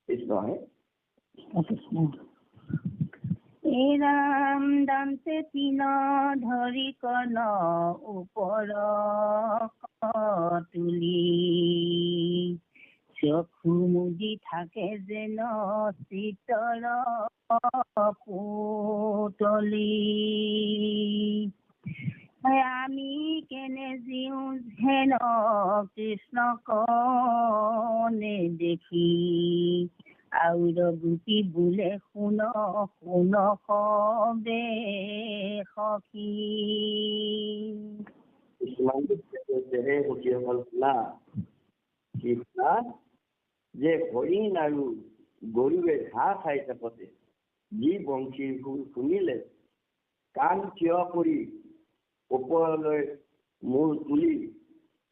কৃষ্ণ হে এই ৰাম দান্তে তিন ধৰি কৰ্ণ ওপৰ তুলি, চকু মুদি থাকে যেন চিতৰ পুতলি। আমি কেনে জীও হেন কৃষ্ণক নেদেখি, আউৰ গোপী বোলে শুন শুন সবে সখী। যে হৰিণ আৰু গৰুৱে ঘাঁহ খাই থাকোতে যি বংশীৰ সুৰ শুনিলে কাণ থিয় কৰি ওপৰলৈ মূৰ তুলি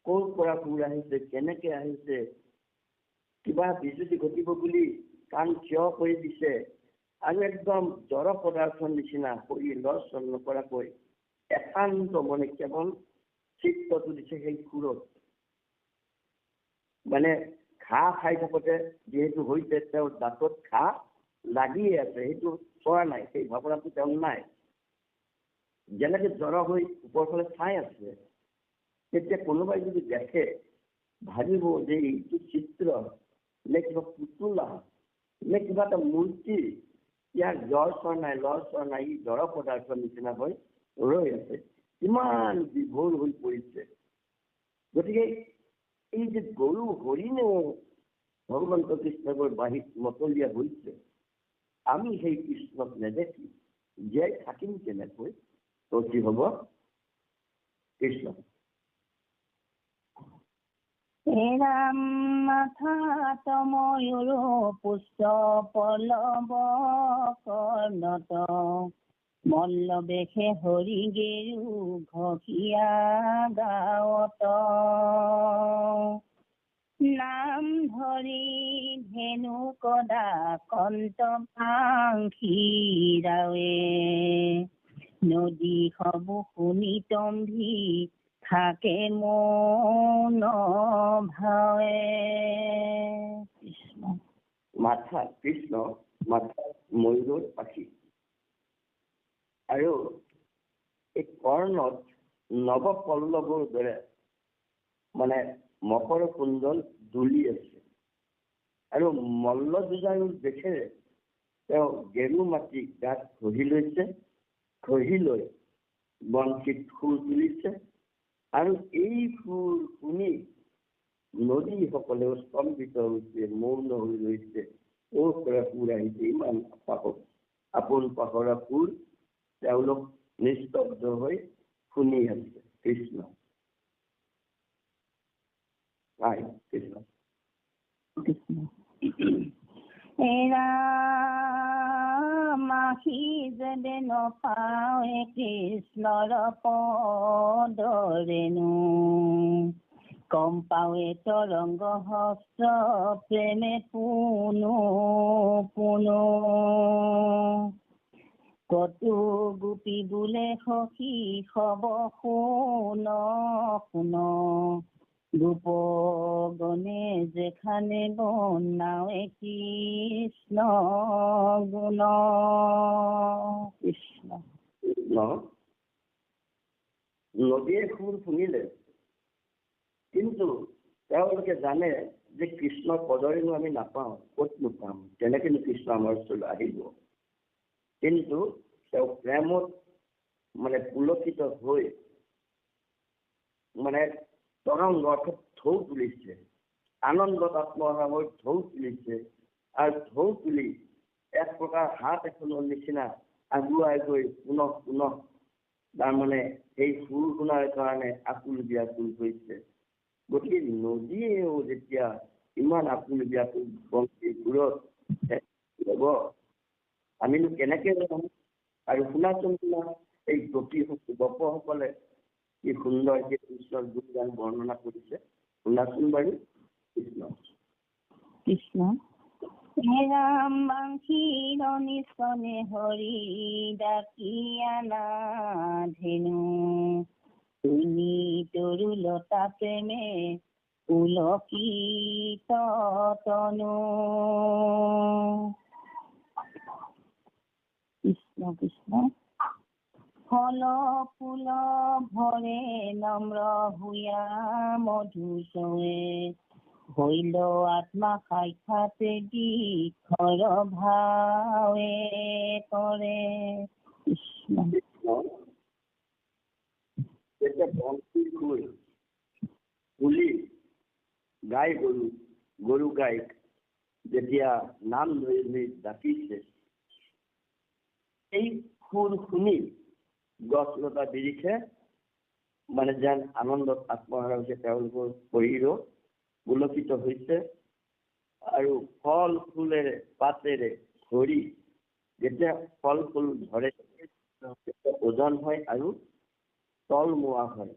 ক'ৰ পৰা সুৰ আহিছে, কেনেকে আহিছে, কিবা বিজুতি ঘটিব বুলি কাণ থিয় কৰি দিছে, আৰু একদম জড় পদাৰ্থৰ নিচিনা শৰীৰ লৰচৰ নকৰাকৈ একান্ত মনে কেৱল চিত্তটো দিছে সেই সুৰত। মানে ঘাঁহ খাই থাকোতে যিহেতু হৈছে তেওঁৰ দাঁতত ঘাঁহ লাগিয়ে আছে, সেইটো চোৱা নাই, সেই ভাৱনাটো তেওঁ নাই। যেনেকে জড় হৈ ওপৰ ফালে চাই আছে, তেতিয়া কোনোবাই যদি দেখে ভাবিব যে এইটো চিত্ৰ নে কিবা পুতলা নে কিবা এটা মূৰ্তি, ইয়াৰ জ্বৰ চৰ নাই, লৰ চৰ নাই, ই জড় পদাৰ্থৰ নিচিনা হৈ ৰৈ আছে, ইমান বিভোৰ হৈ পৰিছে। গতিকে এই যে গৰু হৰিণেও ভগৱন্ত কৃষ্ণৰ বাহিৰত মতলীয়া হৈছে, আমি সেই কৃষ্ণক নেদেখি জীয়াই থাকিম কেনেকৈ? তো কি হব? কৃষ্ণ ৰাম মাথাত ময়ূৰ পুষ্প পল্লৱ কৰ্ণত, মল্লবেশে হৰি গেৰু ঘষিয়া গাঁৱত, নাম ধৰি ধেনু কদা কন্ত পাংখীৰাৱে, নদী সবু শুনি তম্ভি থাকে মৌন ভাৱে। কৃষ্ণ মাথা কৃষ্ণ মাথা ময়ূৰৰ পাখি, আৰু এই কৰ্ণত নৱ পল্লৱৰ দৰে মানে মকৰ কুণ্ডল দুলি আছে, আৰু মল্ল যুঁজাৰু দেখেৰে তেওঁ গেৰু মাটি গাত ঘঁহি লৈছে, ঘঁহি লৈ বংশীত সুৰ তুলিছে, আৰু এই সুৰ শুনি নদীসকলেও স্তম্ভিত হৈছে, মৌন হৈ ৰৈছে, ক'ৰ পৰা সুৰ আহিছে, ইমান আপোন পাহৰা সুৰ তেওঁলোক নিস্তব্ধ হৈ শুনি আছে। কৃষ্ণ কৃষ্ণ মাখি যেনে নপাৱে কৃষ্ণৰ পদৰেণু, কম পাৱে তৰংগ হস্ত প্ৰেমে পুনু পুনু, কতো গোপী বোলে সখী সব শুন শুন, গোপ গণে যেখানে বনাৱে কৃষ্ণ গুণ। কৃষ্ণ নদীয়ে সুৰ শুনিলে, কিন্তু তেওঁলোকে জানে যে কৃষ্ণৰ পদৰেণু আমি নাপাওঁ, ক'তনো পাম, তেনেকেনো কৃষ্ণ আমাৰ ওচৰলৈ আহিব। কিন্তু তেওঁ প্ৰেমত মানে পুলকিত হৈ মানে তৰংগ অৰ্থাৎ ঢৌ তুলিছে, আনন্দত আত্মহাৰা হৈ ঢৌ তুলিছে, আৰু ঢৌ তুলি এক প্ৰকাৰ হাত এখনৰ নিচিনা আগুৱাই গৈ পুনঃ পুনঃ তাৰমানে এই সুৰ শুনাৰ কাৰণে আকুল ব্যাকুল হৈছে। গতিকে নদীয়েও যেতিয়া ইমান আকুল ব্যাকুল বংশীৰ সুৰত ল'ব, আমিনো কেনেকে ল'ম? আৰু শুনাচোন শুনা, এই গোপসকলে কি সুন্দৰ যে কৃষ্ণৰ গুণগান বৰ্ণনা কৰিছে, শুনাচোন বাৰু। কৃষ্ণ কৃষ্ণ। হে ৰাম বাংশীৰ নিচনে হৰি ডাকি আনা ধেনু, তুমি তৰুলতা প্ৰেমে পুলকিত তনু। কৃষ্ণ কৃষ্ণ। ফল ফুল ভৰে নম্ৰ হুয়া মধু চৌৱে, হইল আত্মা সাক্ষাতে দিখৰ ভাৱে কৰে। কৃষ্ণ। যেতিয়া বংশীৰ সুৰ পুলি গাই গৰু গাইক যেতিয়া নাম ধৰি ধৰি ডাকিছে, এই সুৰ শুনি গছ লতা বিৰিখে মানে যেন আনন্দত আত্মহাৰা হৈছে, তেওঁলোকৰ শৰীৰো পুলকিত হৈছে। আৰু ফল ফুলেৰে পাতেৰে ভৰি যেতিয়া ফল ফুল ধৰে ওজন হয় আৰু তলমুৱা হয়,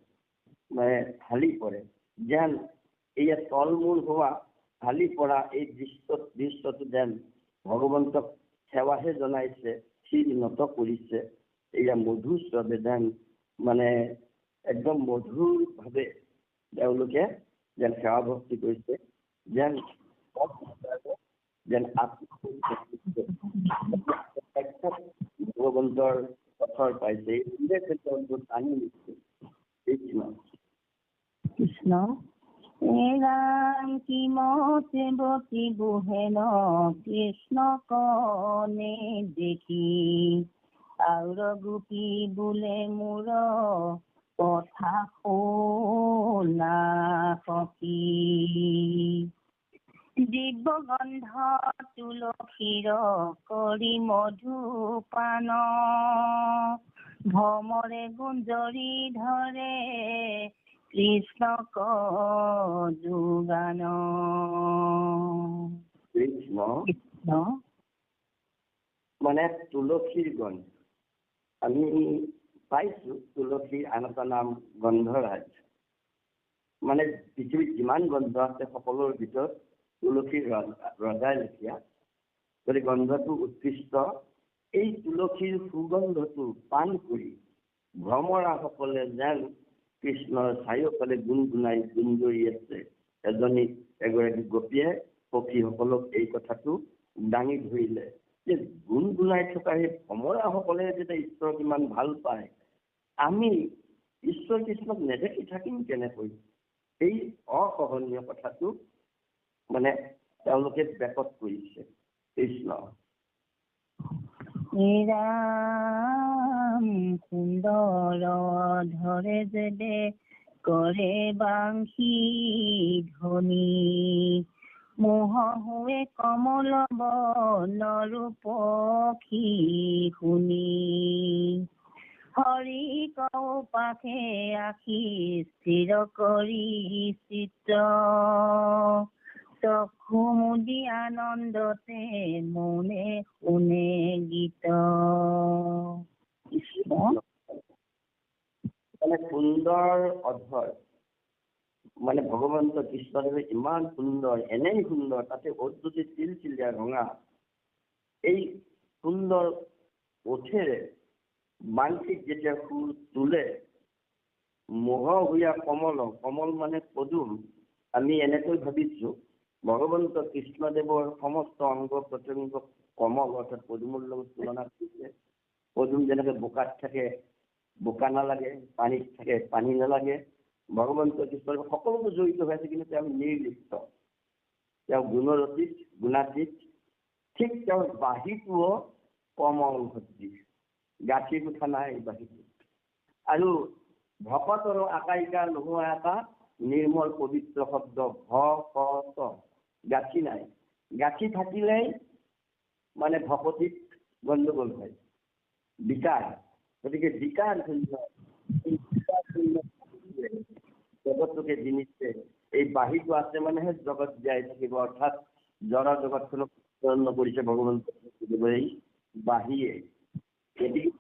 মানে ঢালি পৰে। যেন এয়া তলমূল হোৱা ঢালি পৰা এই দৃশ্যটো যেন ভগৱন্তক সেৱাহে জনাইছে, শিৰ নত কৰিছে। এয়া মধুৰ স্বৰে যেন মানে একদম মধুৰভাৱে তেওঁলোকে যেন সেৱা ভক্তি কৰিছে, যেন ভগৱন্তৰ পথৰ পাইছে। টানি নিছে। কৃষ্ণ। হে ৰাম কি মতে বতি বুহেন কৃষ্ণ কনে দেখি, আউৰ গোপী বোলে মোৰ কথা শুনা সখী। দিব্য গন্ধ তুলসীৰ কৰি মধুপান, ভ্ৰমৰে গুঞ্জৰি ধৰে কৃষ্ণক যোগান। কৃষ্ণ মানে তুলসীৰ গন্ধ। আমি পাইছো তুলসীৰ আন এটা নাম গন্ধৰাজ। মানে পৃথিৱীত যিমান গন্ধ আছে সকলোৰ ভিতৰত তুলসীৰ ৰজাই লেখীয়া। যদি গন্ধটো উৎকৃষ্ট, এই তুলসীৰ সুগন্ধটো পান কৰি ভ্ৰমৰাসকলে যেন কৃষ্ণৰ চাৰিওফালে গুণগুণাই গুঞ্জৰি আছে। এগৰাকী গোপীয়ে সখীসকলক এই কথাটো দাঙি ধৰিলে যে গুণগুণাই থকা সেই ভ্ৰমৰাসকলে যেতিয়া ঈশ্বৰক ইমান ভাল পায়, আমি ঈশ্বৰ কৃষ্ণক নেদেখি থাকিম কেনেকৈ? এই অসহনীয় কথাটো মানে তেওঁলোকে ব্যাপক কৰিছে। কৃষ্ণ। ৰাম সুন্দৰ ধৰে যেদে কৰে বাংশী ধ্বনি, মোহ হুৱে কমল বনৰ পক্ষী শুনি। হৰি কৌপাশে আখি স্থিৰ কৰি চিত্ৰ, চক্ষু মুদি আনন্দতে মনে শুনে গীত। মানে সুন্দৰ অধৰ, মানে ভগৱন্ত কৃষ্ণদেৱে ইমান সুন্দৰ, এনেই সুন্দৰ, তাতে অদ্ভুত চিলচিলীয়া ৰঙা এই সুন্দৰ ওঠেৰে বাংশীক যেতিয়া সুৰ তোলে, মোহ হুয়া কমল, কমল মানে পদুম। আমি এনেকৈ ভাবিছো ভগৱন্ত কৃষ্ণদেৱৰ সমস্ত অংগ প্ৰত্যংগ কমল অৰ্থাৎ পদুমৰ লগত তুলনা কৰিছে। পদুম যেনেকৈ বোকাত থাকে বোকা নালাগে, পানীত থাকে পানী নালাগে, ভগৱন্ত কৃষ্ণদেৱ সকলোবোৰ জড়িত হৈ আছে, কিন্তু তেওঁ নিৰ্লিপ্ত, তেওঁ গুণৰতীত গুণাতীত। ঠিক তেওঁৰ বাঁহীটোও কমল সদৃশ, গাঁঠি কোঠা নাই বাঁহীটোত। আৰু ভকতৰ আকাইকা নোহোৱা এটা নিৰ্মল পবিত্ৰ শব্দ ভকত, গাঁঠি নাই। গাঁঠি থাকিলেই মানে ভকতিত গণ্ডগোল হয়, বিকাৰ। গতিকে বিকাৰ জগতটোকে জিনিছে, এই বাঁহীটো আছে মানেহে জগত জীয়াই থাকিব। অৰ্থাৎ জড় জগতখনক কৰিছে ভগৱন্ত এই বাঁহীয়ে। গতিকে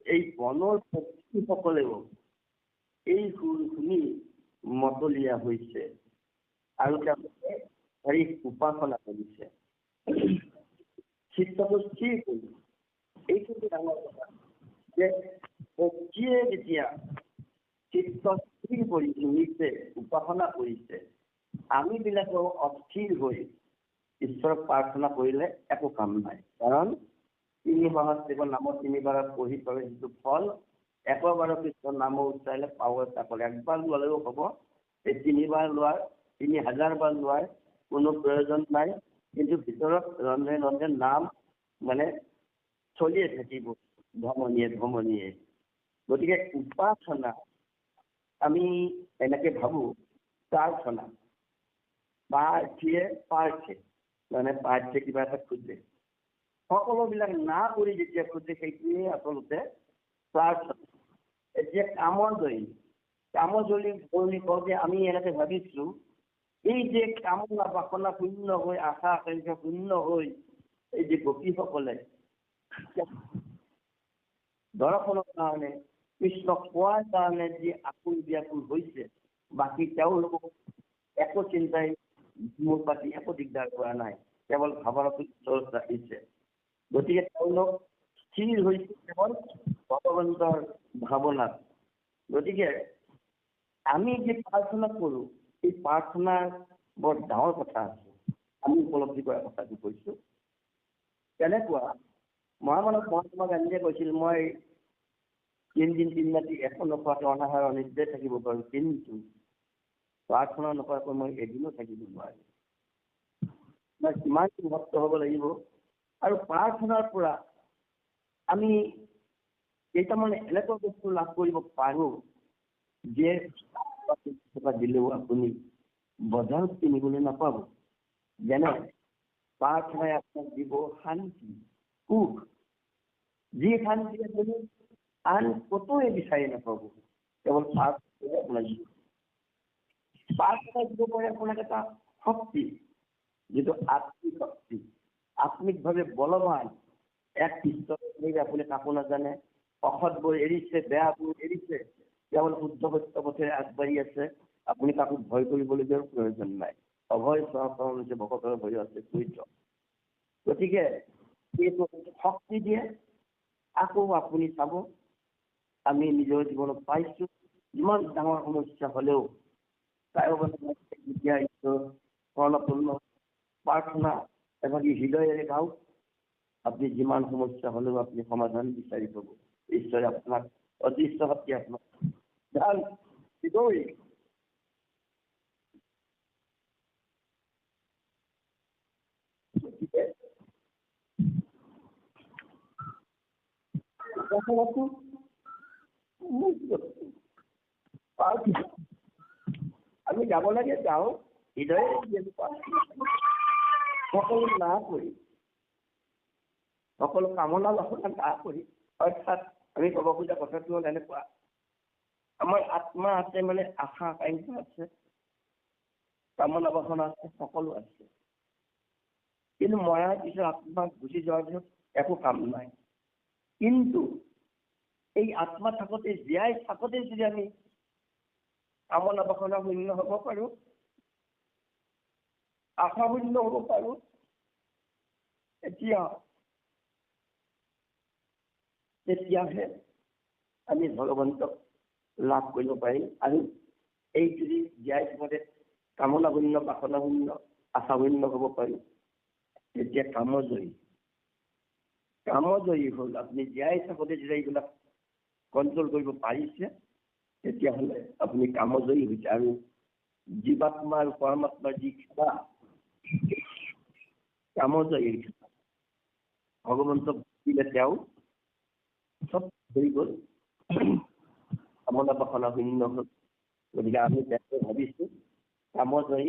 এই বনৰ পক্ষীসকলেও এই সুৰ শুনি মতলীয়া হৈছে। আৰু তেওঁলোকে হেৰি উপাসনা কৰিছে, চিত্তটো স্থিৰ কৰি। এইটো ডাঙৰ কথা যে ভক্তিয়ে যেতিয়া চিত্ত স্থিৰ কৰি তুলিছে, উপাসনা কৰিছে, আমিবিলাকেও অস্থিৰ হৈ ঈশ্বৰক প্ৰাৰ্থনা কৰিলে একো কাম নাই। কাৰণ 3 মাহত নামৰ 3 বাৰত পঢ়ি পালে যিটো ফল, 100 বাৰৰ কৃষ্ণৰ নাম উচ্চাৰিলে পাব তাকলে। একবাৰ লোৱালেও হ'ব, এই 3 বাৰ লোৱাৰ 3000 বাৰ লোৱাৰ কোনো প্ৰয়োজন নাই। কিন্তু ভিতৰত ৰন্ধে ৰন্ধে নাম মানে চলিয়ে থাকিব ধমনীয়ে। গতিকে উপাসনা আমি এনেকে ভাবো, প্ৰাৰ্থনা প্ৰাৰ্থে মানে প্ৰাৰ্থে কিবা এটা খোজে, সকলোবিলাক না কৰি যেতিয়া খোজে সেইটোৱে আচলতে প্ৰাৰ্থনা। এতিয়া কামজয়ী বুলি কওঁতে আমি এনেকে ভাবিছো, এই যে কামনা বাসনা শূন্য হৈ, আশা আকাংক্ষা শূন্য হৈ এই যে গোপীসকলে দৰ্শনৰ কাৰণে, কৃষ্ণক পোৱাৰ কাৰণে যি আকুল ব্যাকুল হৈছে, বাকী তেওঁলোকক একো চিন্তাই মোৰ পাতি একো দিগদাৰ কৰা নাই, কেৱল ভাৱনাটো ওচৰত ৰাখিছে। গতিকে তেওঁলোক স্থিৰ হৈছে কেৱল ভগৱন্তৰ ভাৱনাত। গতিকে আমি যে প্ৰাৰ্থনা কৰো, এই প্ৰাৰ্থনাৰ বৰ ডাঙৰ কথা আছে, আমি উপলব্ধি কৰা কথাটো কৈছো। তেনেকুৱা মহাত্মা গান্ধীয়ে কৈছিল, মই 3 দিন 3 ৰাতি একো নোখোৱাকে অনাহাৰ অনিদ্ৰাই থাকিব পাৰো, কিন্তু প্ৰাৰ্থনা নকৰাকৈ মই এদিনো থাকিব নোৱাৰো। মই কিমান ভক্ত হ'ব লাগিব। আৰু প্ৰাৰ্থনাৰ পৰা আমি কেইটামান এনেকুৱা বস্তু লাভ কৰিব পাৰো যে দিলেও আপুনি বজাৰত কিনিবলৈ নাপাব। যেনে প্ৰাৰ্থনাই আপোনাক দিব শান্তি, সুখ, যি শান্তি আপুনি আন ক'তোৱে বিচাৰি নাপাব, কেৱল প্ৰাৰ্থনাই আপোনাক দিব। প্ৰাৰ্থনাই দিব পাৰে আপোনাক এটা শক্তি, যিটো আত্মিক শক্তি, আত্মিকভাৱে বলৱান। এক ঈশ্বৰ আপুনি কাকো নাজানে, অসৎবোৰ এৰিছে, বেয়াবোৰ এৰিছে, কেৱল শুদ্ধ সত্য পথেৰে আগবাঢ়ি আছে, আপুনি কাকো ভয় কৰিবলগীয়া প্ৰয়োজন নাই। অভয় চহকৰণ হৈছে ভকতৰ ভয় আছে পবিত্ৰ। গতিকে এইটো শক্তি দিয়ে। আকৌ আপুনি চাব, আমি নিজৰ জীৱনত পাইছো, ইমান ডাঙৰ সমস্যা হলেও প্ৰণপূৰ্ণ প্ৰাৰ্থনা এভাগি হৃদয়েৰে গাওক, আপুনি যিমান সমস্যা হলেও আপুনি সমাধান বিচাৰি পাব। ঈশ্বৰে আপোনাক অদৃশ্য শক্তি আপোনাক ধ্যান দিবই। আমি যাব লাগে, যাওঁ হৃদয়ে সকলো না কৰি, সকলো কামনা বাসনা না কৰি। অৰ্থাৎ আমি ক'ব খোজা কথাটো হ'ল এনেকুৱা, আমাৰ আত্মা আছে মানে আশা আকাংক্ষা আছে, কামনা বাসনা আছে, সকলো আছে। কিন্তু মৰাৰ পিছত আত্মা গুচি যোৱাৰ পিছত একো কাম নাই। কিন্তু এই আত্মা থাকোঁতে, জীয়াই থাকোঁতে যদি আমি কামনা বাসনা শূন্য হ'ব পাৰো, আশা শূন্য হ'ব পাৰো, তেতিয়াহে আমি ভগৱন্তক লাভ কৰিব পাৰিম। আৰু এই যদি জীয়াই থাকোঁতে কামনা শূন্য, বাসনা শূন্য, আশা শূন্য হ'ব পাৰো, তেতিয়া কামজয়ী হ'ল। আপুনি জীয়াই থাকোঁতে যদি এইবিলাক কণ্ট্ৰল কৰিব পাৰিছে, তেতিয়াহ'লে আপুনি কামজয়ী হৈছে। আৰু জীৱাত্মা আৰু পৰমাত্মাৰ যি খেলা, কামজয়ীৰ খেলা, ভগৱন্তক দিলে তেওঁ চব হৈ গ'ল, কামনা বাসনা শূন্য হ'ল। গতিকে আমি তেনেকৈ ভাবিছো কামজয়ী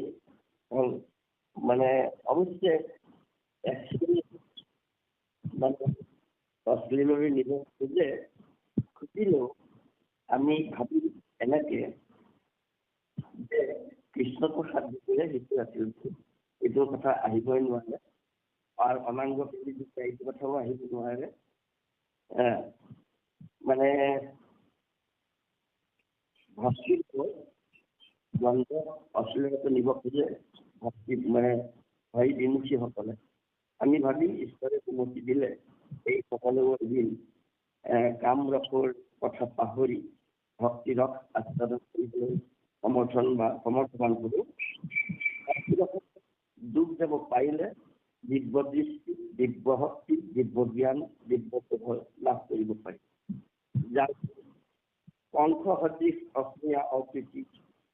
হ'ল। মানে অৱশ্যে মানে অশ্লীলৰে নিজৰ খোজে, খুজিলেও আমি ভাবি এনেকে যে কৃষ্ণকো সাধু দিলে সেইটো আছিল, এইটো কথা আহিবই নোৱাৰে। আৰু অনাংগ এইটো কথাও আহিব নোৱাৰে। মানে ভক্তিৰ দ্বন্দ্ব অশ্লীলতা নিব খোজে ভক্তি মানে হৰি বিমুখীসকলে। আমি ভাবি ঈশ্বৰে সুমতি দিলে এই সকলোবোৰ দিন কাম ৰসৰ কথা পাহৰি ভক্তি ৰস আস্বাদন কৰিবলৈ সমৰ্থন কৰোঁ। দুখ যাব পাৰিলে দিব্য দৃষ্টি, দিব্য শক্তি, দিব্য জ্ঞান, দিব্য প্ৰভাৱ লাভ কৰিব পাৰি। যাৰ কণ্ঠ সদৃশ অসমীয়া অকৃতি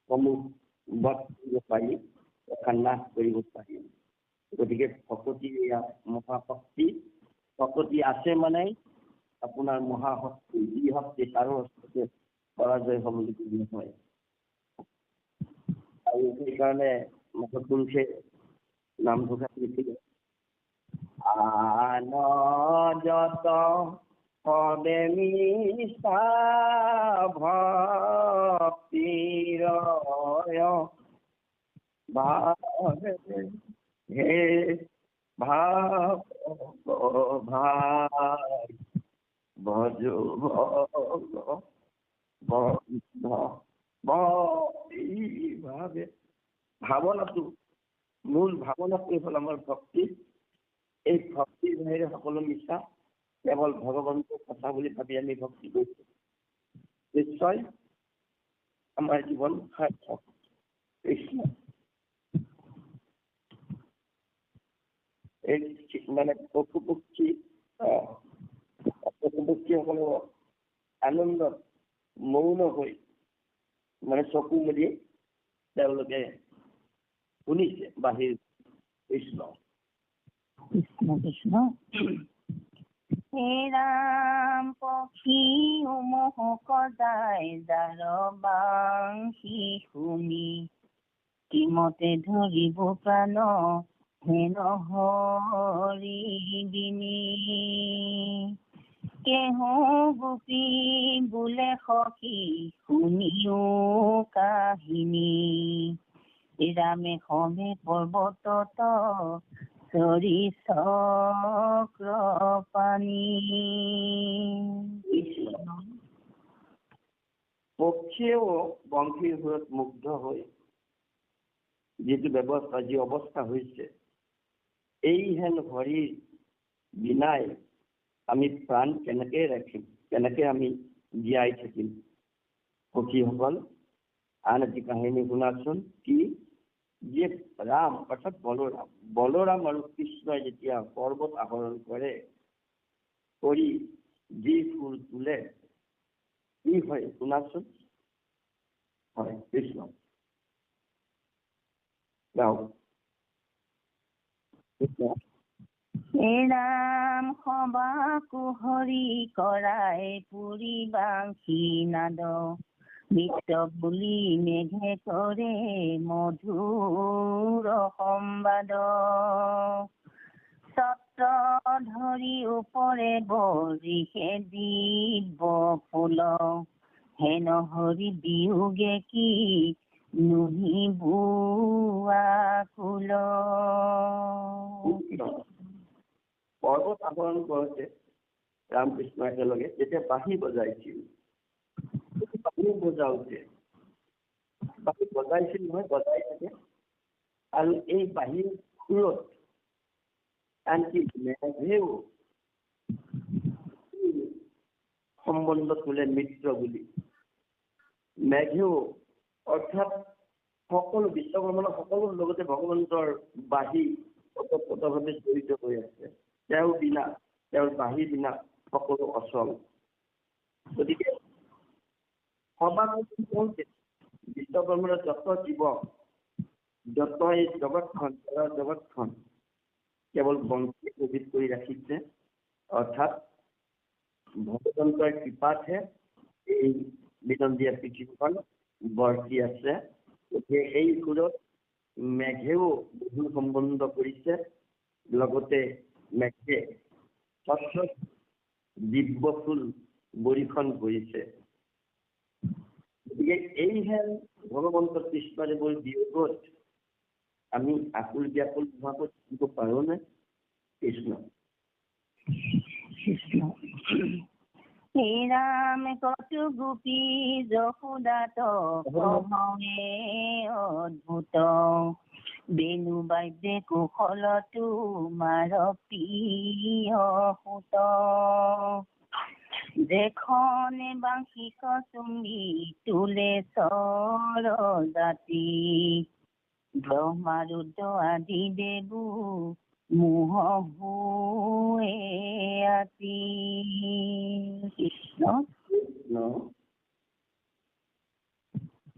সমূহ বধ কৰিব পাৰি তথা নাশ কৰিব পাৰি। গতিকে ভকতি এয়া মহাশক্তি। ভকতি আছে মানে আপোনাৰ মহাশক্তি, যি শক্তি তাৰো হস্ততে পৰাজয় হ'বলৈ নহয়। আৰু সেইকাৰণে মহাপুৰুষে নামঘোষা লিখিলে, আনজত সবে মিছা ভক্তিৰ ভাৱে হে ভাৱ ভাই ভজো ভাৱে। ভাৱনাটো মূল ভাৱনাটোৱে হ'ল আমাৰ ভক্তি। এই ভক্তিৰ বাহিৰে সকলো মিছা। কেৱল ভগৱন্তৰ কথা বুলি ভাবি আমি ভক্তি কৰিছো, নিশ্চয় আমাৰ জীৱন সাৰ্থক। কৃষ্ণ এই মানে পশুপক্ষীসকলৰ আনন্দত মৌন হৈ মানে চকু মেলি তেওঁলোকে শুনিছে বাহিৰ কৃষ্ণ কৃষ্ণ কৃষ্ণ। হে ৰাম পক্ষী মোহক যায় যাৰ বাংশী শুনি, কিমতে ধৰিব প্ৰাণ হেন হৰি বিনি। কেহো গোপী বোলে সখী শুনিও কাহিনী, ৰামে সবে পৰ্বতত চৰি চক্ৰ পানী। পক্ষীয়েও বংশীৰ সুৰত মুগ্ধ হৈ যিটো ব্যৱস্থা, যি অৱস্থা হৈছে, এই হেন হৰিৰ বিনাই আমি প্ৰাণ কেনেকে ৰাখিম, কেনেকে আমি জীয়াই থাকিম। সখীসকল আন এটি কাহিনী শুনাচোন। কি যে ৰাম অৰ্থাৎ বলৰাম আৰু কৃষ্ণই যেতিয়া পৰ্বত আহৰণ কৰে, কৰি যি ফুল তোলে, কি হয় শুনাচোন। হয় কৃষ্ণ ৰাম সবা কুহৰি কৰাই পুৰি বাংশী নাদ, মিত্ৰ বুলি মেঘে কৰে মধুৰ সম্বাদ। ছত্ৰ ধৰি ওপৰে বৰিষে দিব ফুল, হেন হৰি বিয়োগে কি নুহিবুৱা কুল। পৰ্বত আহৰণ কৰোঁতে ৰামকৃষ্ণ একেলগে যেতিয়া বাঁহী বজাইছিল, বাঁহী বজাওঁতে বাঁহী বজাইছিল নহয়, বজাই থাকে। আৰু এই বাঁহীৰ সুৰত আনকি মেঘেও সম্বন্ধ তোলে মিত্ৰ বুলি। মেঘেও অৰ্থাৎ সকলো বিশ্বব্ৰহ্মাণ্ডৰ সকলো লগতে ভগৱন্তৰ বাঁহী ওতঃপ্ৰোতভাৱে জড়িত হৈ আছে। তেওঁৰ বিনা, তেওঁৰ বাঁহীৰ বিনা সকলো অচল। গতিকে সমাজ বিশ্বব্ৰহ্মাণ্ডৰ যত জীৱ, যত এই জগতখন কেৱল বংশী প্ৰভিত কৰি ৰাখিছে। অৰ্থাৎ ভগৱন্তৰ কৃপাতহে এই বিনন্দীয়া পৃথিৱীখন বৰ্তি আছে। গতিকে এই সুৰত মেঘেও বহু সম্বন্ধ কৰিছে, লগতে মেঘে দিব্য ফুল বৰিখন কৰিছে। গতিকে এইহেন ভগৱন্ত কৃষ্ণদেৱৰ বিয়োগত আমি আকুল ব্যাকুল নোহোৱাকৈ থাকিব পাৰোঁনে? কৃষ্ণ হে ৰাম কত কচু গোপী যশোদাত কহয়ে অদ্ভুত বেণু বাদ্যে কুশলতো মাৰ প্ৰিয় সুত যেখনে বাঁশী কচুম্বী তোলে চৰ জাতি ব্ৰহ্মা ৰুদ্ৰ আদি দেৱো মোহ হুৱে আতি কৃষ্ণ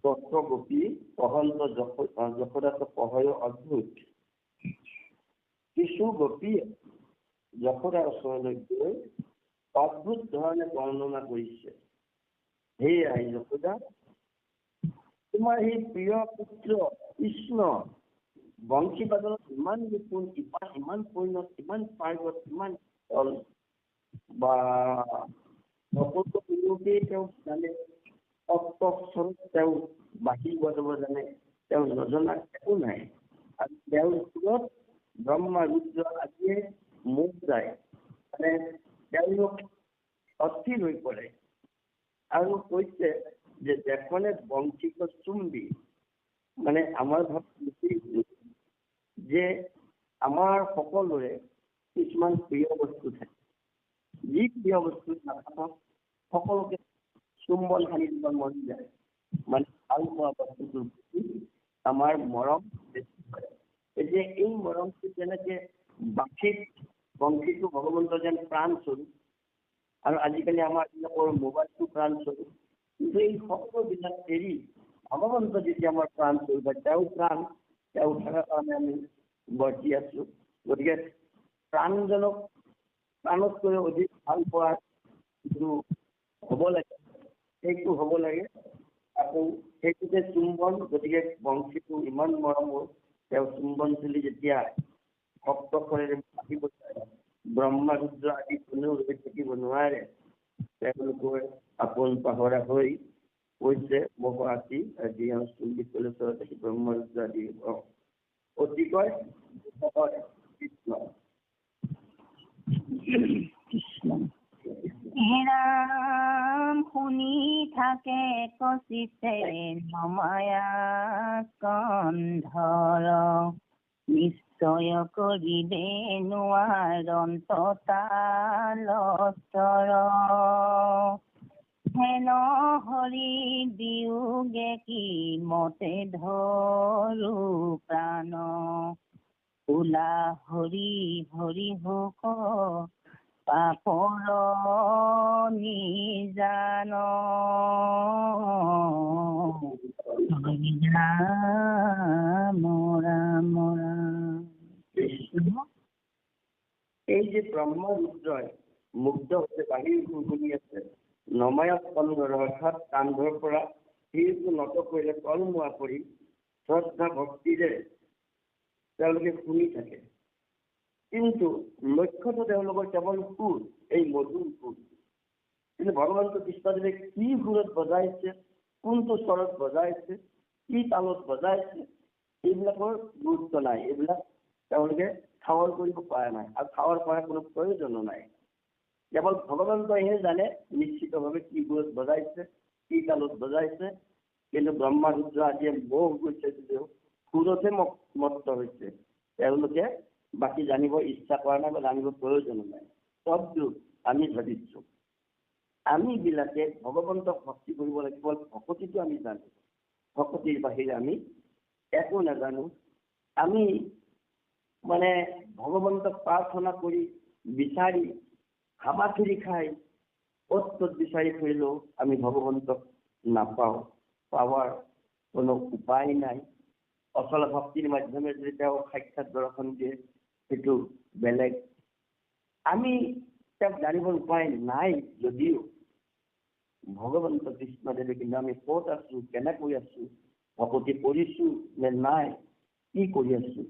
তত্ত্ব গোপী অহন্ত যশোদাত কহয় অদ্ভুত কিছু গোপীয়ে যশোদাৰ ওচৰলৈ গৈ অদ্ভুত ধৰণে বৰ্ণনা কৰিছে। হে আই যশোদা, তোমাৰ সেই প্ৰিয় পুত্ৰ কৃষ্ণ বংশী বাদনত ইমান নিপুণ, ইমান পৰিণত, ইমান পাৰ্গত, ইমান তল বা সকলো লোকেই তেওঁক জানে, অস্ত্ৰত তেওঁ বাঁহী বজাব জানে, তেওঁ নজনা একো নাই। আৰু তেওঁৰ ওচৰত ব্ৰহ্মা ৰুদ্ৰ আদিয়ে মুখ যায়, মানে তেওঁলোক অস্থিৰ হৈ পৰে আৰু কৈছে যে যেখনে বংশী কচুম্বী, মানে আমাৰ ভাৱ যে আমাৰ সকলোৰে কিছুমান প্ৰিয় বস্তু থাকে, যি প্ৰিয় বস্তু নাথাকক সকলোকে চুম্বন সানি দিব মন যায়, মানে ভাল পোৱা বস্তুটোৰ প্ৰতি আমাৰ মৰম বেছি হয়। এতিয়া এই মৰমটো যেনেকে বংশীটো ভগৱন্ত যেন প্ৰাণ স্বৰূপ, আৰু আজিকালি আমাৰ এইবিলাকৰ মোবাইলটো প্ৰাণ স্বৰূপ, কিন্তু এই সকলোবিলাক এৰি ভগৱন্ত যেতিয়া আমাৰ প্ৰাণ স্বৰূপ, তেওঁ প্ৰাণ, তেওঁ থকাৰ কাৰণে আমি বৰ্তি আছো। গতিকে প্ৰাণজনক প্ৰাণতকৈ অধিক ভাল পোৱা যিটো হ'ব লাগে, সেইটো হ'ব লাগে। আকৌ সেইটোতে চুম্বন, গতিকে বংশীটো ইমান মৰমৰ, তেওঁ চুম্বন তুলি যেতিয়া ভক্ত কৰে আহিব, ব্ৰহ্মা ৰুদ্ৰ আদি কোনেও ৰৈ থাকিব নোৱাৰে, তেওঁলোকৰ আপোন পাহৰা হৈ কৈছে মোক আতি আজি চুম্বি কলেশ্বৰত আহি ব্ৰহ্মা ৰুদ্ৰ আদি অতিকৈ কৃষ্ণ কৃষ্ণ ৰাম শুনি থাকে কচিতে নমায়া কন্ধৰ নিশ্চয় কৰিবে নোৱাৰন্ত তালস্তৰ হেন হৰি বিয়োগে কি মতে ধৰো প্ৰাণ ওলা হৰি হৰি হোক পাপৰ নিজান মৰা মৰা। এই যে ব্ৰহ্মা ৰুদ্ৰই মুগ্ধ হৈছে, বাহিৰ শুনি আছে, নমায়ক কলমৰ অৰ্থাৎ কান্ধৰ পৰা শিৰটো নত কৰিলে কলমোৱা কৰি শ্ৰদ্ধা ভক্তিৰে তেওঁলোকে শুনি থাকে। কিন্তু লক্ষ্যটো তেওঁলোকৰ কেৱল সুৰ, এই মধুৰ সুৰ। কিন্তু ভগৱন্ত কৃষ্ণদেৱে কি সুৰত বজাইছে, কোনটো স্বৰত বজাইছে, কি তালত বজাইছে, এইবিলাকৰ গুৰুত্ব নাই। এইবিলাক তেওঁলোকে ঠাৱৰ কৰিব পৰা নাই, আৰু ঠাৱৰ কৰাৰ কোনো প্ৰয়োজনো নাই। কেৱল ভগৱন্তইহে জানে নিশ্চিতভাৱে কি সুৰত বজাইছে, কি তালত বজাইছে। কিন্তু ব্ৰহ্মা ৰুদ্ৰ আদিয়ে মোহ গৈছে যদিও সুৰতহে মত্ত হৈছে, তেওঁলোকে বাকী জানিব ইচ্ছা কৰা নাই বা জানিব প্ৰয়োজন নাই। তদ্ৰু আমি ভাবিছো আমি বিলাকে ভগৱন্তক ভক্তি কৰিব লাগিব, ভকতিটো আমি জানো, ভকতিৰ বাহিৰে আমি একো নাজানো। আমি মানে ভগৱন্তক প্ৰাৰ্থনা কৰি বিচাৰি হাবাথুৰি খাই অত তত বিচাৰি ফুৰিলেও আমি ভগৱন্তক নাপাওঁ, পাৱাৰ কোনো উপায় নাই। অচল ভক্তিৰ মাধ্যমে যদি তেওঁ সাক্ষাৎ দৰ্শন দিয়ে সেইটো বেলেগ। আমি তেওঁক জানিবৰ উপায় নাই যদিও ভগৱন্ত কৃষ্ণদেৱে কিন্তু আমি ক'ত আছো, কেনেকৈ আছো, ভকতি কৰিছো নে নাই, কি কৰি আছো,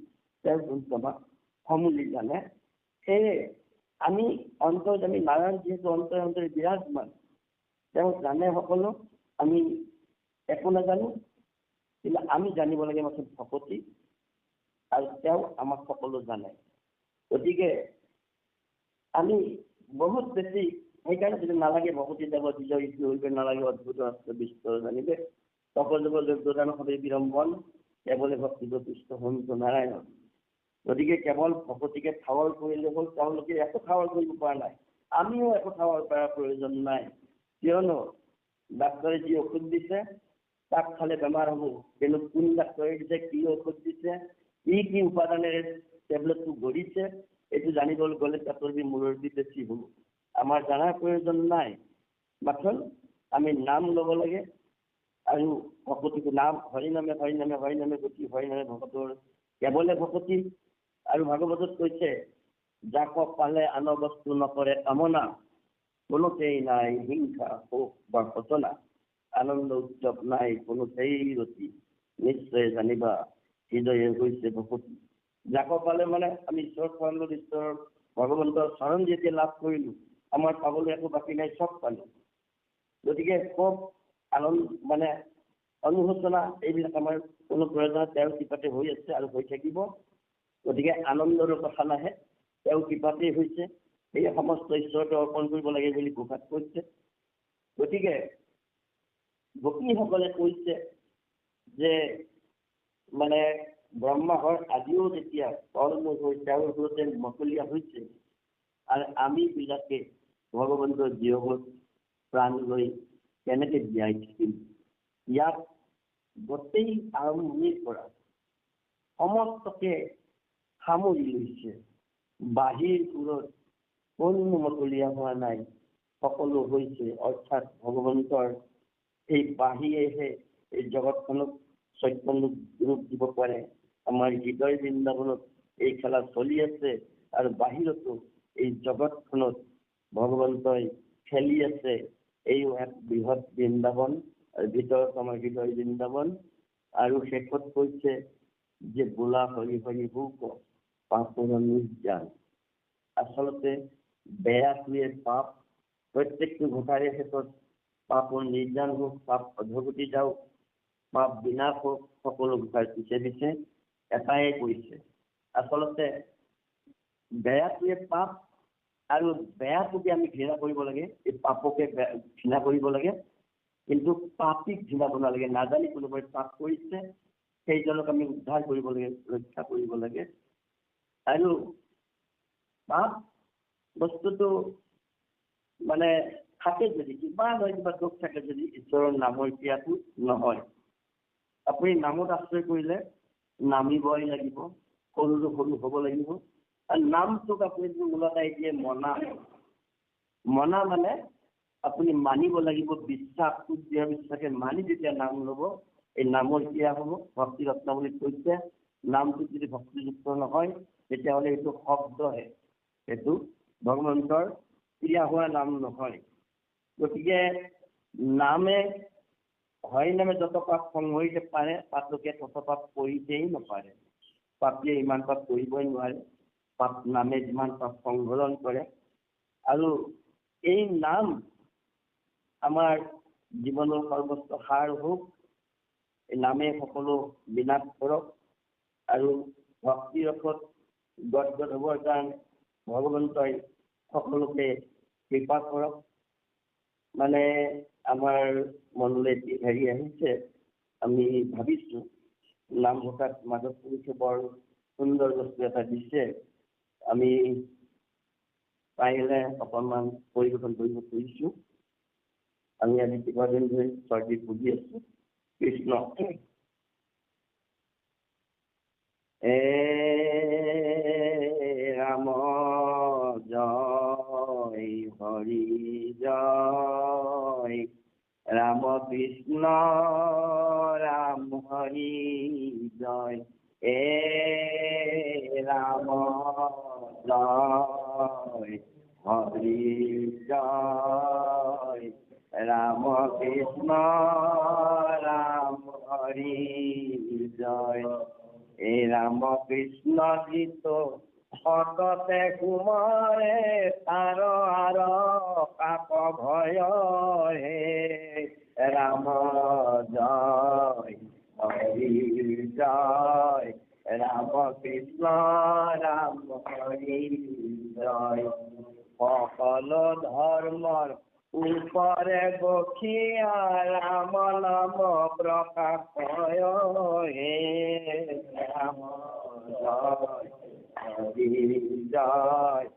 তেওঁ কিন্তু আমাক সমূলি জানে। সেয়ে আমি অন্তৰ্যামী নাৰায়ণ যিহেতু অন্তৰে অন্তৰে বিৰাজমান, তেওঁ জানে সকলো, আমি একো নাজানো। কিন্তু আমি জানিব লাগে মাত্ৰ ভকতি, আৰু তেওঁ আমাক সকলো জানে। গতিকে আমি বহুত বেছি সেইকাৰণে যদি নালাগে ভকতি দেৱ বিজয় ইতি হইবে নালাগে অদ্ভুত হস্ত বিস্তৰ জানিবে সকলোক যোগ্যদান হবে বিড়ম্বন কেৱলে ভক্তি যথেষ্ট হন্ত নাৰায়ণ। গতিকে কেৱল ভকতিকে ঠাৱৰ কৰিলে হ'ল, তেওঁলোকে একো ঠাৱৰ কৰিব পৰা নাই, আমিও একো ঠাৱৰ কৰাৰ প্ৰয়োজন নাই। কিয়নো ডাক্তৰে যি ঔষধ দিছে তাক খালে বেমাৰ হ'ব, কিন্তু কোন ডাক্তৰে দিছে, কি ঔষধ দিছে, কি উপাদানেৰে টেবলেটটো গঢ়িছে, এইটো জানিবলৈ গ'লে পেটৰ বিষ মূৰৰ বিষ বেছি হ'ব। আমাৰ জানাৰ প্ৰয়োজন নাই, মাথোন আমি নাম ল'ব লাগে আৰু ভকতিটো নাম হৰি নামে হৰি নামে হৰি নামে গতি হৰি নামে ভকতৰ কেৱলে ভকতি। আৰু ভাগৱতত কৈছে যাক পালে আন বস্তু নকৰে কামনা, কোনোতেই নাই হিংসা শোক বা ঘটনা, আনন্দ উৎসৱ নাই কোনোতেই ৰতি, নিশ্চয় জানিবা হৃদয়ে হৈছে ভকতি। যাক পালে মানে আমি ঈশ্বৰ চৰণৰ ঈশ্বৰৰ ভগৱন্তৰ চৰণ যেতিয়া লাভ কৰিলো, আমাৰ পাবলৈ একো বাকী নাই, চব পালো। গতিকে খুব আনন্দ মানে অনুশোচনা এইবিলাক আমাৰ কোনো প্ৰয়োজন, তেওঁৰ কৃপাতে হৈ আছে আৰু হৈ থাকিব। গতিকে আনন্দৰ কথা নাহে, তেওঁ কৃপাতেই হৈছে, সেই সমস্ত ঈশ্বৰকে অৰ্পণ কৰিব লাগে বুলি ঘোষাত কৈছে। গতিকে গোপীসকলে কৈছে যে মানে ব্ৰহ্মাহৰ আজিও যেতিয়া ফলমূল হৈ তেওঁৰ ওচৰতে মকলীয়া হৈছে, আৰু আমি বিলাকে ভগৱন্তৰ বিয়োগত প্ৰাণ লৈ কেনেকে জীয়াই থাকিম। ইয়াত গোটেই আৰম্ভণিৰ পৰা সমস্তকে সামৰি লৈছে। বাহিৰ সুৰত কোনো মকলীয়া হোৱা নাই, সকলো হৈছে, অৰ্থাৎ ভগৱন্তৰ এই বাহিৰেহে এই জগতখনক সত্য ৰূপ দিব পাৰে। আমাৰ হৃদয় বৃন্দাবনত এই খেলা চলি আছে, আৰু বাহিৰতো এই জগতখনত ভগৱন্তই খেলি আছে। এই এক বৃহৎ বৃন্দাবন, আৰু ভিতৰত আমাৰ হৃদয় বৃন্দাবন। আৰু শেষত কৈছে যে বোলা হৰি হৰি ভূক পাপৰ নিৰ্যান। আচলতে বেয়াটোৱে পাপ, প্ৰত্যেকটো ঘটাৰে ক্ষেত্ৰত পাপৰ নিৰ্যান হোক, পাপ অধগতি যাওক, পাপ বিনাশ হোক, সকলো ঘটাৰ পিছে পিছে এটাই কৈছে। আচলতে বেয়াটোৱে পাপ, আৰু বেয়াটোকে আমি ঘৃণা কৰিব লাগে, এই পাপকে ঘৃণা কৰিব লাগে, কিন্তু পাপীক ঘৃণাব নালাগে। নাজানি কোনোবাই পাপ কৰিছে, সেইজনক আমি উদ্ধাৰ কৰিব লাগে, ৰক্ষা কৰিব লাগে। আৰু পাপ বস্তুটো মানে থাকে যদি, কিবা নহয় কিবা দুখ থাকে যদি, ঈশ্বৰৰ নামৰ ক্ৰিয়াটো নহয়। আপুনি নামত আশ্ৰয় কৰিলে নামিবই লাগিব, সৰু সৰু হ'ব লাগিব। আৰু নামটোক আপুনি ওলটাই দিয়ে মনা। মনা মানে আপুনি মানিব লাগিব, বিশ্বাসটো দিয়া বিশ্বাসে মানি যেতিয়া নাম ল'ব, এই নামৰ ক্ৰিয়া হ'ব। ভক্তি ৰত্নাৱলীত কৈছে নামটো যদি ভক্তিযুক্ত নহয়, তেতিয়াহ'লে এইটো শব্দহে, সেইটো ভগৱন্তৰ ক্ৰিয়া হোৱা নাম নহয়। গতিকে নামে হৰি নামে যত পাপ সংহৰিতে পাৰে, পাতকে তত পাপ কৰিতেই নপাৰে। পাপীয়ে ইমান পাপ কৰিবই নোৱাৰে, পাপ নামে যিমান পাপ সংহৰণ কৰে। আৰু এই নাম আমাৰ জীৱনৰ সৰ্বস্ব সাৰ হওক, এই নামে সকলো বিনাশ কৰক। আৰু ভক্তি ৰসত গদগদ হ'বৰ কাৰণে ভগৱন্তই সকলোকে কৃপা কৰক। মানে আমাৰ মনলৈ হেৰি আহিছে, আমি ভাবিছো নামঘোষাত মাধৱ পুৰুষে বৰ সুন্দৰ বস্তু এটা দিছে, আমি পাৰিলে অকণমান পৰিৱেশন কৰিব খুজিছো। আমি আজি কেইবাদিন ধৰি চৰ্দি ভুগি আছো। কৃষ্ণ ৰাম জয় হৰি জয়, ৰাম কৃষ্ণ ৰাম হৰি জয়। ৰাম জয় হৰি জয়, ৰাম কৃষ্ণ ৰাম হৰি জয়। এই ৰাম কৃষ্ণ গীত সততে কুমাৰে, তাৰ আৰ কাক ভয় হে। ৰাম জয় হৰি জয়, ৰাম কৃষ্ণ ৰাম হৰি জয়। সকলো ধৰ্মৰ উপৰে বখীয়া ৰাম নাম প্ৰকাশ হয় হে ৰাম জয় হৰি জয়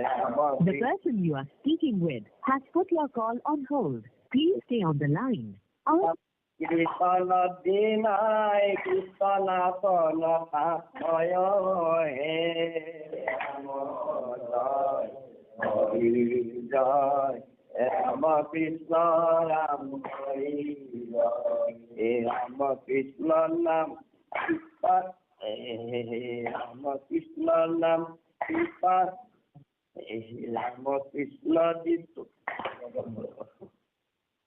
Ram The person you are speaking with has put your call on hold. Please stay on the line. Krishna দিনাই কৃষ্ণ হয় হে ৰাম জয় হৰি জয় ৰাম কৃষ্ণ ৰাম হৰি হে ৰাম কৃষ্ণ নাম ৰাম কৃষ্ণ নাম কৃপা ৰাম কৃষ্ণ দিত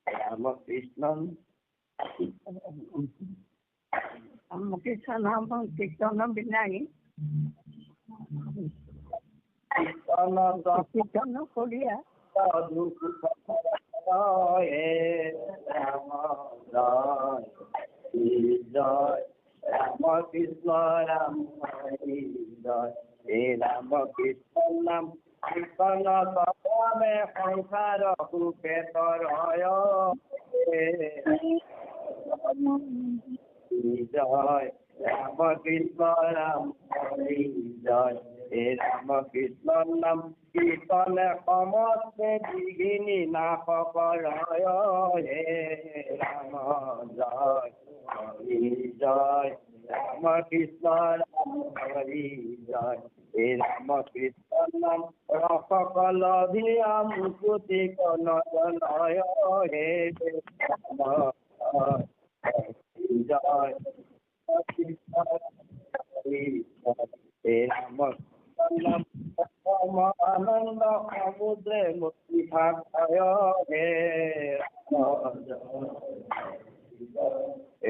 ৰাম কৃষ্ণ কীৰ্তন বিনাই কীৰ্তন কৰিয়া রাম জয় জয় রাম কৃষ্ণ রাম হরি জয় হে রাম কৃষ্ণ নাম কীর্তন কমে সংসার সুখে তরয় জয় রাম কৃষ্ণ রাম হরি জয় হে রাম কৃষ্ণ নাম কীর্তনে সমস্তে বিঘিনি নাশ করয় হে রাম জয় হরি জয় রাম কৃষ্ণ রাম হরি জয় হে রাম কৃষ্ণ নাম সকল ভিয়া মুকুতি কনয় হে রাম জয় কৃষ্ণ হরি হে রাম নাম আনন্দ সমুদ্রে মুক্তি ভায় হে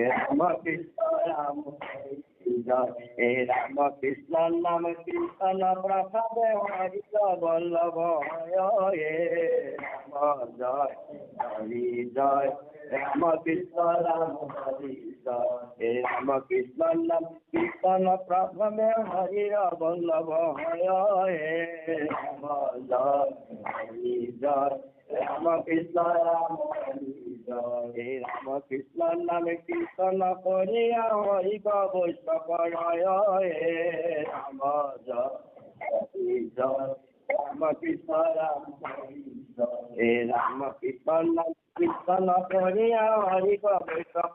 রাম কৃষ্ণ রাম হে রাম কৃষ্ণ নাম কীর্তন প্রসাদে হরি বল্লভ হে রাম জয় হরি জয় রাম কৃষ্ণ রাম হরি জয় হে রাম কৃষ্ণ নাম কীর্তন প্রসাদে হরি বল্লভ হে রাম জয় হরি জয় রাম কৃষ্ণ রাম হরি জয় হে রাম কৃষ্ণ নামে কীর্তন করিয়া হরি বৈষ্ণব হে রাম জয় হরি জয় রাম কৃষ্ণ রাম হরি জয় হে রাম কৃষ্ণ নাম কীর্তন করিয়া হরি বৈষ্ণব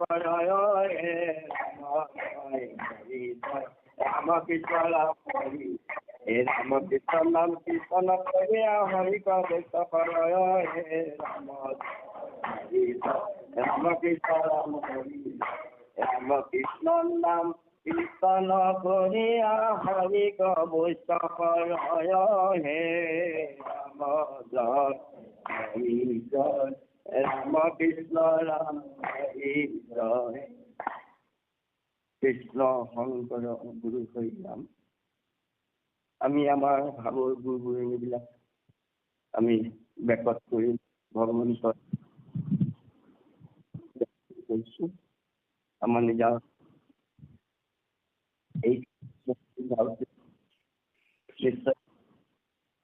হে রাম জয় হরি জয় রাম কৃষ্ণ রাম হরি হে রাম কৃষ্ণ নাম কীর্তন করিয়া হরি বৈষ্ণব হে রাম হরি জয় রাম কৃষ্ণ রাম হরি রাম কৃষ্ণ নাম কীর্তন করিয়া হরি বৈষ্ণব হে রাম জয় হরি জয় রাম কৃষ্ণ রাম হরি জয় কৃষ্ণ শংকৰ গুৰু হৰি নাম। আমি আমাৰ ভাৱৰ গুৰু গুৰুজনীবিলাক আমি বেকত কৰি ভগৱন্তৰ কৰিছো। আমাৰ নিজৰ এই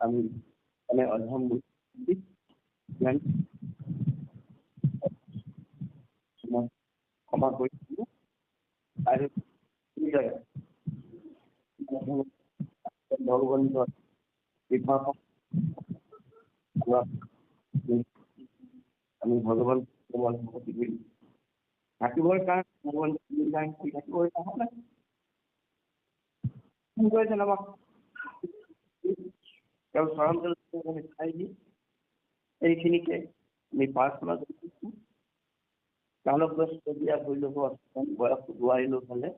আমি মানে অধম ক্ষমা কৰিছো আৰু ভগৱন্তৰ কৃপা আমি ভগৱান থাকিবৰ কাৰণে ভগৱান থাকিবৰ কাৰণে আমাক তেওঁ চৰণ চাই দি এইখিনিকে আমি প্ৰাৰ্থনা কৰিছো। কালগ্ৰস্ত দিয়া ভৈৰৱ বয়স বোৱাৰী লোক হলে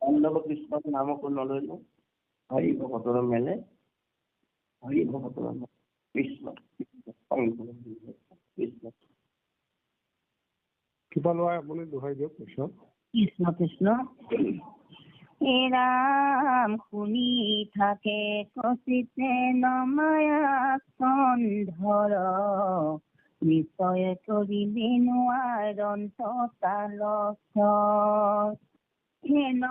অন্নৱ কৃষ্ণক নামকো নললো হৰি ভকতৰ মেলে হৰি ভকতৰ কৃষ্ণ কৃষ্ণ কিবা লোৱাই আপুনি দোহাই দিয়ক কৃষ্ণ কৃষ্ণ কৃষ্ণ। হে ৰাম শুনি থাকে কচিতে নমায়াখন ধৰ নিশ্চয় কৰিবি নোৱাৰন্ত তালক হেন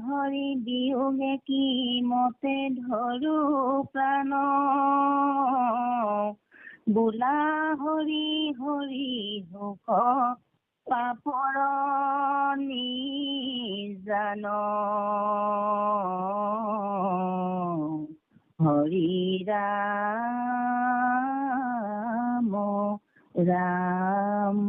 হৰি বিয়োগে কি মতে ধৰো প্ৰাণ বোলা হৰি হৰি হোক পাপৰ নিজান হৰি ৰাম ৰাম